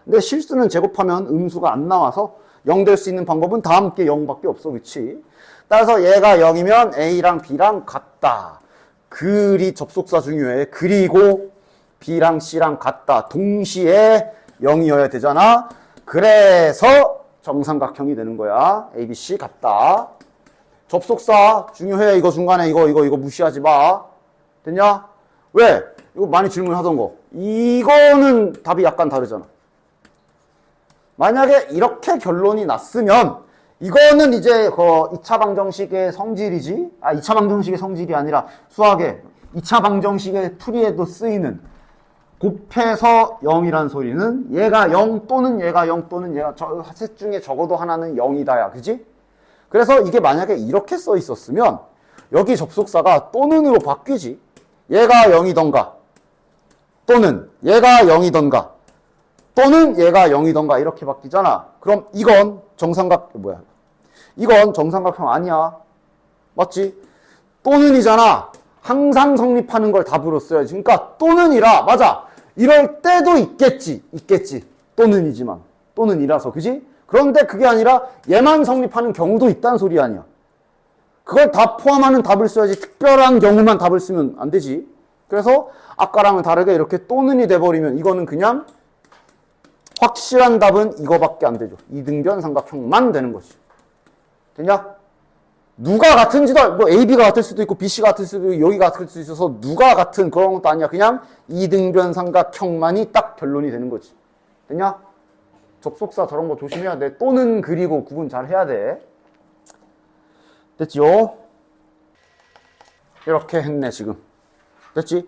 근데 실수는 제곱하면 음수가 안 나와서 0 될 수 있는 방법은 다 함께 0밖에 없어. 그치? 따라서 얘가 0이면 A랑 B랑 같다. 글이 접속사 중요해. 그리고 B랑 C랑 같다. 동시에 0이어야 되잖아. 그래서 정삼각형이 되는 거야. A, B, C 같다. 접속사 중요해. 이거 중간에 이거 무시하지 마. 됐냐? 왜? 이거 많이 질문하던 거. 이거는 답이 약간 다르잖아. 만약에 이렇게 결론이 났으면 이거는 이제 그 2차 방정식의 성질이지. 2차 방정식의 성질이 아니라 수학의 2차 방정식의 풀이에도 쓰이는 곱해서 0이란 소리는 얘가 0 또는 얘가 0 또는 얘가 셋 중에 적어도 하나는 0이다야. 그지? 그래서 이게 만약에 이렇게 써 있었으면 여기 접속사가 또는으로 바뀌지. 얘가 0이던가 또는 얘가 0이던가 또는 얘가 0이던가 이렇게 바뀌잖아. 그럼 이건 이건 정삼각형 아니야. 맞지? 또는이잖아. 항상 성립하는 걸 답으로 써야지. 그러니까 또는이라 맞아. 이럴 때도 있겠지. 또는이지만 또는이라서. 그지? 그런데 그게 아니라 얘만 성립하는 경우도 있다는 소리 아니야. 그걸 다 포함하는 답을 써야지. 특별한 경우만 답을 쓰면 안 되지. 그래서 아까랑은 다르게 이렇게 또는이 돼버리면 이거는 그냥 확실한 답은 이거밖에 안 되죠. 이등변 삼각형만 되는 거지. 됐냐? 누가 같은지도 뭐 AB가 같을 수도 있고 BC가 같을 수도 있고 여기가 같을 수도 있어서 누가 같은 그런 것도 아니야. 그냥 이등변 삼각형만이 딱 결론이 되는 거지. 됐냐? 접속사 저런 거 조심해야 돼. 또는 그리고 구분 잘 해야 돼. 됐지요? 이렇게 했네 지금. 됐지?